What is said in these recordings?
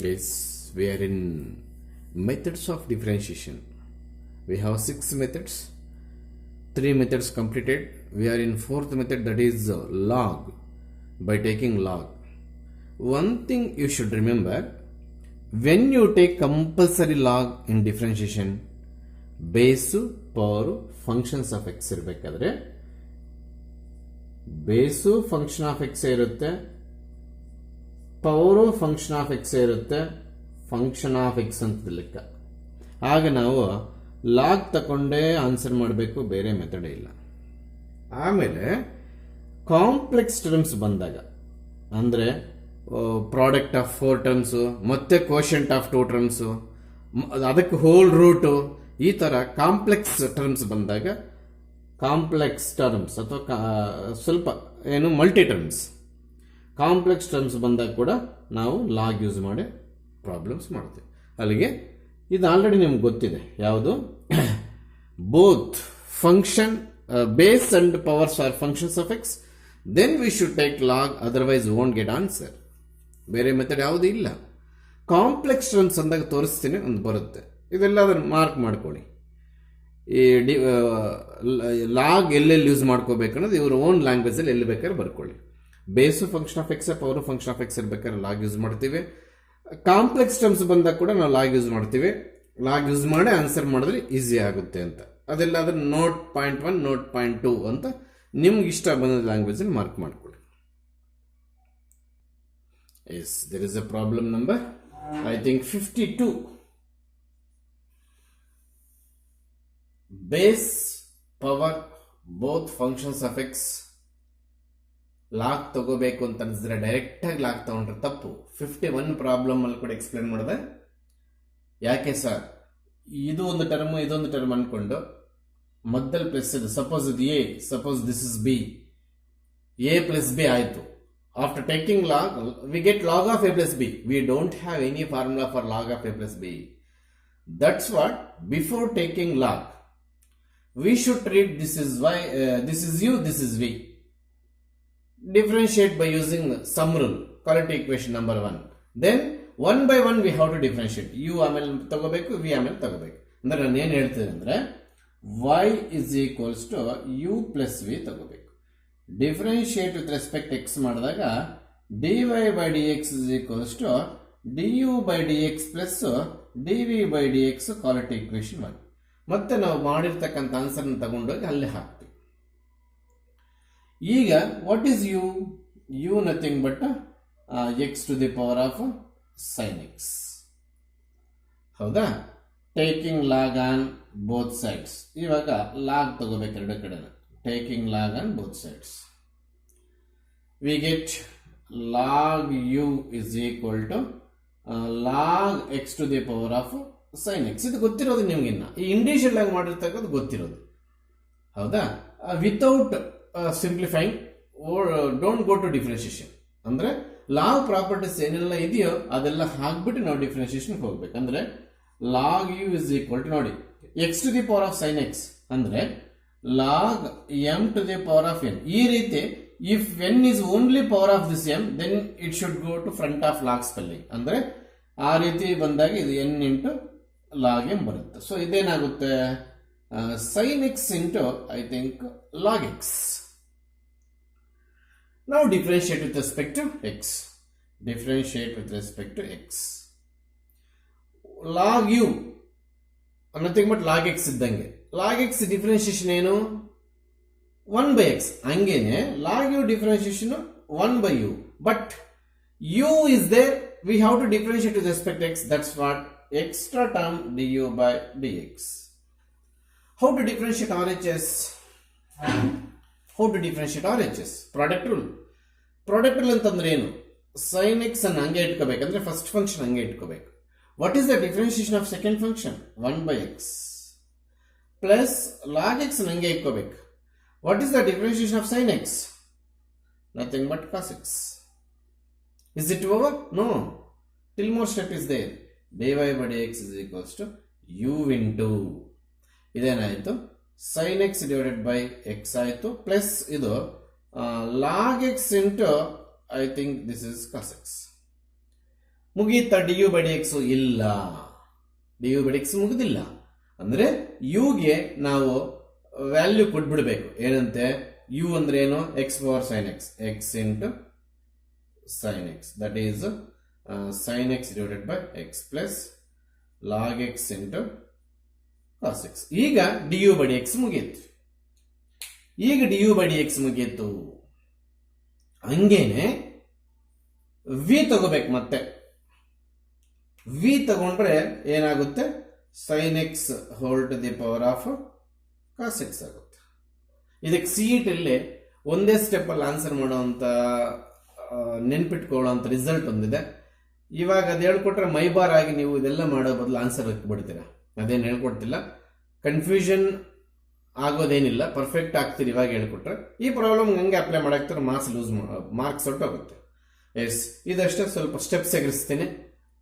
Yes, we are in methods of differentiation. We have 6 methods, 3 methods completed. We are in 4th method, that is log, by taking log. One thing you should remember, when you take compulsory log in differentiation, base, power, functions of x ಇರಬೇಕಾದ್ರೆ ಬೇಸು function of X ಇರುತ್ತೆ, power function of X ಇರುತ್ತೆ, function of X ಅಂತ ಲೆಕ್ಕ. ಆಗ ನಾವು log ತಗೊಂಡೇ answer ಮಾಡಬೇಕು, ಬೇರೆ ಮೆಥಡ್ ಇಲ್ಲ. ಆಮೇಲೆ ಕಾಂಪ್ಲೆಕ್ಸ್ ಟರ್ಮ್ಸ್ ಬಂದಾಗ, ಅಂದರೆ ಪ್ರಾಡಕ್ಟ್ ಆಫ್ 4 ಟರ್ಮ್ಸು ಮತ್ತೆ ಕೋಶಂಟ್ ಆಫ್ 2 ಟರ್ಮ್ಸು, ಅದಕ್ಕೆ ಹೋಲ್ ರೂಟು, ಈ ಥರ ಕಾಂಪ್ಲೆಕ್ಸ್ ಟರ್ಮ್ಸ್ ಬಂದಾಗ, ಕಾಂಪ್ಲೆಕ್ಸ್ ಟರ್ಮ್ಸ್ ಅಥವಾ ಸ್ವಲ್ಪ ಏನು ಮಲ್ಟಿ ಟರ್ಮ್ಸ್, ಕಾಂಪ್ಲೆಕ್ಸ್ ಟರ್ಮ್ಸ್ ಬಂದಾಗ ಕೂಡ ನಾವು ಲಾಗ್ ಯೂಸ್ ಮಾಡಿ ಪ್ರಾಬ್ಲಮ್ಸ್ ಮಾಡ್ತೀವಿ. ಅಲ್ಲಿಗೆ ಇದು ಆಲ್ರೆಡಿ ನಿಮ್ಗೆ ಗೊತ್ತಿದೆ, ಯಾವುದು both function base and powers are functions of x, then we should take log, otherwise won't get answer. ಬೇರೆ ಮೆಥಡ್ ಯಾವುದೂ ಇಲ್ಲ. ಕಾಂಪ್ಲೆಕ್ಸ್ ಟರ್ಮ್ಸ್ ಅಂದಾಗ ತೋರಿಸ್ತೀನಿ, ಒಂದು ಬರುತ್ತೆ, ಇದೆಲ್ಲ ಅದನ್ನು ಮಾರ್ಕ್ ಮಾಡ್ಕೊಳ್ಳಿ. ಈ ಲಾಗ್ ಎಲ್ಲೆಲ್ಲಿ ಯೂಸ್ ಮಾಡ್ಕೋಬೇಕು ಅನ್ನೋದು ಇವ್ರ ಓನ್ ಲ್ಯಾಂಗ್ವೇಜಲ್ಲಿ ಎಲ್ಲಿ ಬೇಕಾದ್ರೆ ಬರ್ಕೊಳ್ಳಿ. Base function of X, power function of X ಇರ್ಬೇಕಾದ್ರೆ ಲಾಗ್ ಯೂಸ್ ಮಾಡ್ತೀವಿ. ಕಾಂಪ್ಲೆಕ್ಸ್ ಟರ್ಮ್ಸ್ ಬಂದಾಗ ಕೂಡ ನಾವು ಲಾಗ್ ಯೂಸ್ ಮಾಡ್ತೀವಿ. ಲಾಗ್ ಯೂಸ್ ಮಾಡಿ ಆನ್ಸರ್ ಮಾಡಿದ್ರೆ ಈಸಿ ಆಗುತ್ತೆ ಅಂತ. ಅದೆಲ್ಲ ಅದನ್ನು ನೋಟ್ ಪಾಯಿಂಟ್ 1, ನೋಟ್ ಪಾಯಿಂಟ್ 2 ಅಂತ ನಿಮ್ಗೆ ಇಷ್ಟ ಬಂದ ಲ್ಯಾಂಗ್ವೇಜಲ್ಲಿ ಮಾರ್ಕ್ ಮಾಡ್ಕೊಳ್ಳಿ. Yes, there is a problem number I think 52. Base, power, both functions of x log ತಗೋಬೇಕು ಅಂತ ಅನಿಸಿದ್ರೆ ಡೈರೆಕ್ಟ್ ಆಗಿ ಲಾಗ್ ತಗೊಂಡ್ರೆ ತಪ್ಪು. 51 ಪ್ರಾಬ್ಲಮ್ ಅಲ್ಲಿ ಕೂಡ ಎಕ್ಸ್ಪ್ಲೇನ್ ಮಾಡಿದೆ. ಯಾಕೆ ಸರ್ ಇದು ಒಂದು ಟರ್ಮ್ ಇದೊಂದು ಟರ್ಮ್ ಅನ್ಕೊಂಡು ಮಧ್ಯದಲ್ಲಿ ಪ್ಲಸ್ ಇದೆ, ಸಪೋಸ್ ಇದು A, suppose this is B, A plus B ಆಯ್ತು. After taking log we get log of A plus B. We don't have any formula for log of A plus B. That's what before taking log we should treat this is y, this is u, this is v. Differentiate by using sum rule, quality equation number 1. Then one by one we have to differentiate. u ಆಮೇಲೆ ತಗೋಬೇಕು, v ಆಮೇಲೆ ತಗೋಬೇಕು. ಅಂದ್ರೆ ನಾನು ಏನು ಹೇಳ್ತೀನಿ ಅಂದ್ರೆ y is equals to u plus v ತಗೋಬೇಕು. ಡಿಫ್ರೆನ್ಶಿಯೇಟ್ ವಿತ್ ರೆಸ್ಪೆಕ್ಟ್ x ಮಾಡಿದಾಗ dy by dx is equals to du by dx plus dv by dx, quality equation 1. ಮತ್ತೆ ನಾವು ಮಾಡಿರ್ತಕ್ಕಂಥ ಆನ್ಸರ್ನ ತಗೊಂಡೋಗಿ ಅಲ್ಲಿ ಹಾಕ್ತೀವಿ. ಈಗ what is U? U nothing but X to the power of sine X. ಹೌದಾ? Taking log on both sides. ಇವಾಗ log ತಗೋಬೇಕು ಎರಡು ಕಡೆ. Taking log on both sides we get log U is equal to log X to the power of sine X. ಇದು ಗೊತ್ತಿರೋದು ನಿಮ್ಗಿನ್ನ, ಈ individual ಆಗಿ ಮಾಡಿರ್ತಕ್ಕಂಥ ಗೊತ್ತಿರೋದು. ಹೌದಾ? Without simplifying, don't go to differentiation. ಅಂದ್ರೆ ಲಾಗ್ ಪ್ರಾಪರ್ಟೀಸ್ ಏನೆಲ್ಲ ಇದೆಯೋ ಅದೆಲ್ಲ ಹಾಕ್ಬಿಟ್ಟು ನಾವು ಡಿಫ್ರೆನ್ಸಿಯೇಷನ್ ಹೋಗ್ಬೇಕು. ಅಂದ್ರೆ log U is equal to, ನೋಡಿ, X to the power of sine X ಅಂದ್ರೆ log M to the power of N. ಈ ರೀತಿ if N is only power of this M, then it should go to front of log spelling. ಅಂದ್ರೆ ಆ ರೀತಿ ಬಂದಾಗ ಇದು N into log M ಬರುತ್ತೆ. So ಇದೇನಾಗುತ್ತೆ? Sine X into I think log X. ನಾವು differentiate with respect to X. Differentiate with respect to x. Log u nothing but log x ಇದ್ದಂಗೆ. Log x differentiation ಏನು? 1 by x. ಹಂಗೇನೆ log u differentiation 1 by u. But u is there, we have to differentiate with respect to x. That's what extra term du by dx. How to differentiate RHS? How to differentiate RHS? Product rule. Product rule ಅಂತಂದ್ರೆ ಏನು? sin x ಅನ್ನು ಹಂಗೆ ಇಟ್ಕೋಬೇಕಂದ್ರೆ first function ಹಂಗೆ ಇಟ್ಕೋಬೇಕು. What is the differentiation of second function? 1 by x plus log x ಅನ್ನು ಹಂಗೆ ಇಟ್ಕೋಬೇಕು. What is the differentiation of sin x? Nothing but cos x. Is it over? No. Till more step is there. dy by dx is equals to u into ಇದೇನಾಯಿತು? sin x divided by x ಆಯಿತು, plus ಇದು log x into I think this is cos x. ಮುಗೀತಾ D you by D X? ಇಲ್ಲ, D you by D X ಮುಗಿದಿಲ್ಲ. ಅಂದ್ರೆ ಯುಗೆ ನಾವು value ಕೊಟ್ಬಿಡ್ಬೇಕು. ಏನಂತೆ? ಯು ಅಂದ್ರೆ ಏನು? X power sine X, X into sine X, that is sine X divided by X plus log X into cos X. ಈಗ D you by D X ಮುಗೀತು. ಈಗ D you by D X ಮುಗೀತು. ಹಂಗೇನೆ V ತಗೋಬೇಕು. ಮತ್ತೆ V ತಗೊಂಡ್ರೆ ಏನಾಗುತ್ತೆ? Sine X whole to the power of cos x ಆಗುತ್ತೆ. ಇದಕ್ಕೆ CET ಅಲ್ಲಿ ಒಂದೇ ಸ್ಟೆಪ್ ಅಲ್ಲಿ ಆನ್ಸರ್ ಮಾಡುವಂತ ನೆನ್ಪಿಟ್ಕೊಳ್ಳುವಂತ ರಿಸಲ್ಟ್ ಒಂದಿದೆ. ಇವಾಗ ಅದು ಹೇಳ್ಕೊಟ್ರೆ ಮೈಬಾರ್ ಆಗಿ ನೀವು ಇದೆಲ್ಲ ಮಾಡೋ ಬದಲು ಆನ್ಸರ್ ಬಿಡ್ತೀರಾ. ಅದೇನು ಹೇಳ್ಕೊಡ್ತಿಲ್ಲ, ಕನ್ಫ್ಯೂಷನ್ ಆಗೋದೇನಿಲ್ಲ, ಪರ್ಫೆಕ್ಟ್ ಆಗ್ತೀರಿ ಇವಾಗ ಹೇಳ್ಕೊಟ್ರೆ. ಈ ಪ್ರಾಬ್ಲಮ್ ಹಂಗೆ ಅಪ್ಲೈ ಮಾಡಾಕ್ತಾರೆ, ಮಾರ್ಕ್ಸ್ ಹೊರಟೋಗುತ್ತೆ. ಎಸ್, ಇದಷ್ಟೇ. ಸ್ವಲ್ಪ ಸ್ಟೆಪ್ಸ್ ಎಗರಿಸ್ತೀನಿ,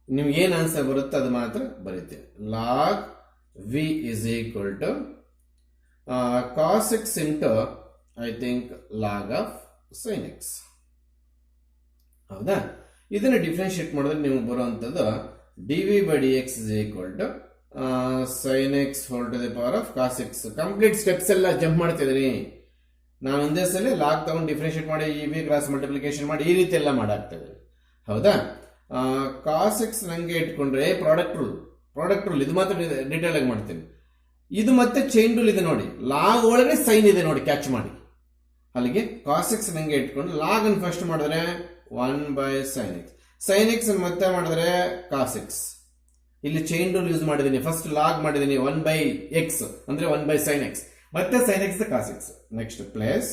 ನಿಮ್ಗೆ ಏನು ಆನ್ಸರ್ ಬರುತ್ತೆ ಅದು ಮಾತ್ರ ಬರೀತೀನಿ. Log V is equal to cos X into I think log of sine X. ಹೌದಾ? ಇದನ್ನು ಡಿಫ್ರೆನ್ಶಿಯೇಟ್ ಮಾಡಿದ್ರೆ ನಿಮ್ಗೆ ಬರುವಂಥದ್ದು D V by D X is equal to sine X whole to the power of cos X. Complete steps ಎಲ್ಲ jump ಮಾಡ್ತಿದ್ದೀನಿ ನಾನು. ಒಂದೇ ಸಲ ಲಾಗ್ ತಗೊಂಡು ಡಿಫ್ರೆನ್ಶಿಯೇಟ್ ಮಾಡಿ ಇ ವಿ ಕ್ರಾಸ್ ಮಲ್ಟಿಪ್ಲಿಕೇಶನ್ ಮಾಡಿ ಈ ರೀತಿ ಎಲ್ಲ ಮಾಡಾಕ್ತೇವೆ. ಹೌದಾ? ಕಾಸ್ ಎಕ್ಸ್ ನಂಗೆ ಇಟ್ಕೊಂಡ್ರೆ ಪ್ರಾಡಕ್ಟ್ ರೂಲ್ ಇದು ಮಾತ್ರ ಡೀಟೇಲ್ ಆಗಿ ಮಾಡ್ತೀನಿ. ಇದು ಮತ್ತೆ ಚೈನ್ ರೂಲ್ ಇದೆ ನೋಡಿ, ಲಾಗ್ ಒಳಗೆ ಸೈನ್ ಇದೆ ನೋಡಿ, ಕ್ಯಾಚ್ ಮಾಡಿ. ಅಲ್ಲಿಗೆ ಕಾಸ್ ಎಕ್ಸ್ ನಂಗೆ ಇಟ್ಕೊಂಡು ಲಾಗ್ ಅನ್ನು ಫಸ್ಟ್ ಮಾಡಿದ್ರೆ 1 by sine x, sine x ಮತ್ತೆ ಮಾಡಿದ್ರೆ ಕಾಸ್ ಎಕ್ಸ್. ಇಲ್ಲಿ ಚೈನ್ ರೂಲ್ ಯೂಸ್ ಮಾಡಿದೀನಿ. ಫಸ್ಟ್ ಲಾಗ್ ಮಾಡಿದೀನಿ 1 ಬೈ ಎಕ್ಸ್ ಅಂದ್ರೆ 1 ಬೈ ಸೈನ್ ಎಕ್ಸ್, ಮತ್ತೆ sine x cos x. Next plus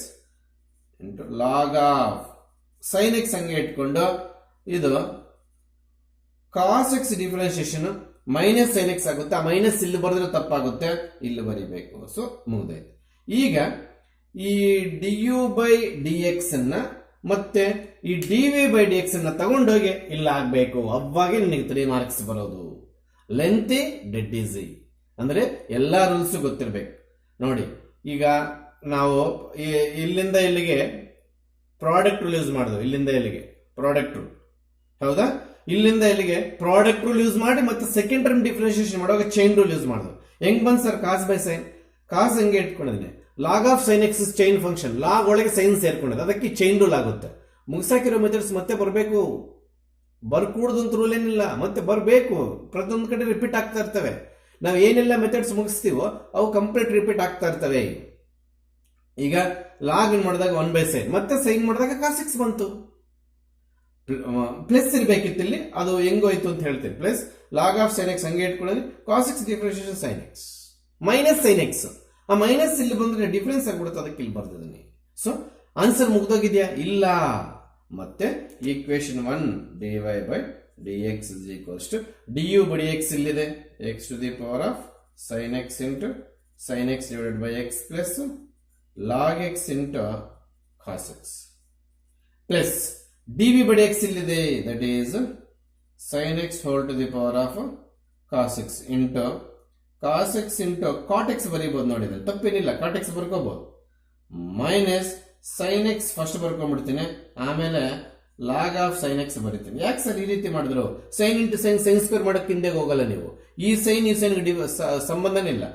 into log of sine x ಹಂಗೆ ಇಟ್ಕೊಂಡು ಇದು cos x differentiation minus sine x ಆಗುತ್ತೆ. ಆ ಮೈನಸ್ ಇಲ್ಲಿ ಬರೆದ್ರೆ ತಪ್ಪಾಗುತ್ತೆ, ಇಲ್ಲಿ ಬರಿಬೇಕು. ಸೊ ಮುಗಿದೈತೆ. ಈಗ ಈ d you by D x ಅನ್ನ ಮತ್ತೆ ಈ D V by D x ಅನ್ನ ತಗೊಂಡೋಗಿ ಇಲ್ಲ ಆಗ್ಬೇಕು. ಅವಾಗೆ ನಿನಗೆ 3 ಮಾರ್ಕ್ಸ್ ಬರೋದು. ಲೆಂತಿ ಡೆಡ್ ಈಸಿ ಅಂದ್ರೆ ಎಲ್ಲಾ ರೂಲ್ಸ್ ಗೊತ್ತಿರ್ಬೇಕು. ನೋಡಿ, ಈಗ ನಾವು ಇಲ್ಲಿಂದ ಇಲ್ಲಿಗೆ ಪ್ರಾಡಕ್ಟ್ ರೂಲ್ ಯೂಸ್ ಮಾಡಿದ್ವು. ಇಲ್ಲಿಂದ ಇಲ್ಲಿಗೆ ಪ್ರಾಡಕ್ಟ್ ರೂಲ್, ಹೌದಾ? ಇಲ್ಲಿಂದ ಇಲ್ಲಿಗೆ ಪ್ರಾಡಕ್ಟ್ ರೂಲ್ ಯೂಸ್ ಮಾಡಿ ಮತ್ತೆ ಸೆಕೆಂಡ್ ಟರ್ಮ್ ಡಿಫರೆನ್ಶಿಯೇಷನ್ ಮಾಡುವಾಗ ಚೈನ್ ರೂಲ್ ಯೂಸ್ ಮಾಡಿದ್ವು. ಹೆಂಗ್ ಬಂದ್ ಸರ್? ಕಾಸ್ ಬೈ ಸೈನ್, ಕಾಸ್ ಹಂಗೆ ಇಟ್ಕೊಂಡಿದ್ದೀನಿ. Log of sine X chain function, log ಒಳಗೆ ಸೈನ್ ಸೇರ್ಕೊಂಡಿದೆ, ಅದಕ್ಕೆ ಚೈನ್ ರೂಲ್ ಆಗುತ್ತೆ. ಮುಗಿಸಾಕಿರೋ ಮೆಥಡ್ಸ್ ಮತ್ತೆ ಬರಬೇಕು, ಬರ್ಕೂಡ್ದು ಅಂತ ರೂಲ್ ಏನಿಲ್ಲ, ಮತ್ತೆ ಬರಬೇಕು. ಪ್ರತಿಯೊಂದು ಕಡೆ ರಿಪೀಟ್ ಆಗ್ತಾ ಇರ್ತವೆ. ನಾವು ಏನೆಲ್ಲ ಮೆಥಡ್ಸ್ ಮುಗಿಸ್ತೀವೋ ಅವು ಕಂಪ್ಲೀಟ್ ರಿಪೀಟ್ ಆಗ್ತಾ ಇರ್ತವೆ. ಈಗ ಲಾಗ್ ಇನ್ ಮಾಡಿದಾಗ 1 ಬೈ ಸೈನ್, ಮತ್ತೆ ಸೈನ್ ಮಾಡಿದಾಗ ಕಾಸ್ ಎಕ್ಸ್ ಬಂತು. ಪ್ಲಸ್ ಇರ್ಬೇಕಿತ್ತು ಇಲ್ಲಿ, ಅದು ಹೆಂಗೋಯ್ತು ಅಂತ ಹೇಳ್ತೀನಿ. Plus log of sine x ಹಂಗೆ ಇಟ್ಕೊಳ್ಳಿ, cos x differentiation sine x minus sine x. ಆ ಮೈನಸ್ ಇಲ್ಲಿ ಬಂದ್ರೆ ಡಿಫರೆನ್ಸ್ ಆಗ್ಬಿಡುತ್ತೆ, ಅದಕ್ಕೆ ಇಲ್ಲಿ ಬರ್ದಿದ್ದೀನಿ. So answer ಮುಗ್ದೋಗಿದ್ಯಾ? ಇಲ್ಲ. ಮತ್ತೆ equation 1 dy by dx is equals to du by dx ಇಲ್ಲಿದೆ, x to the power of sin x into sin x divided by x plus log x into cos x plus dv by dx ಇಲ್ಲಿದೆ, that is sin x whole to the power of cos x into cos x into cot x ಬರೀಬಹುದು. ನೋಡಿದ್ರೆ ತಪ್ಪೇನಿಲ್ಲ, cot x ಬರ್ಕೋಬಹುದು. Minus sin x first ಬರ್ಕೊಂಡ್ಬಿಡ್ತೀನಿ, ಆಮೇಲೆ log of sine X ಬರೀತೀನಿ. ಯಾಕೆ sir ಈ ರೀತಿ ಮಾಡಿದ್ರು? Sine into sine, sine square ಮಾಡಕ್ಕೆ ಹಿಂದೆ ಹೋಗಲ್ಲ ನೀವು. ಈ ಸೈನ್ ಸಂಬಂಧನೇ ಇಲ್ಲ.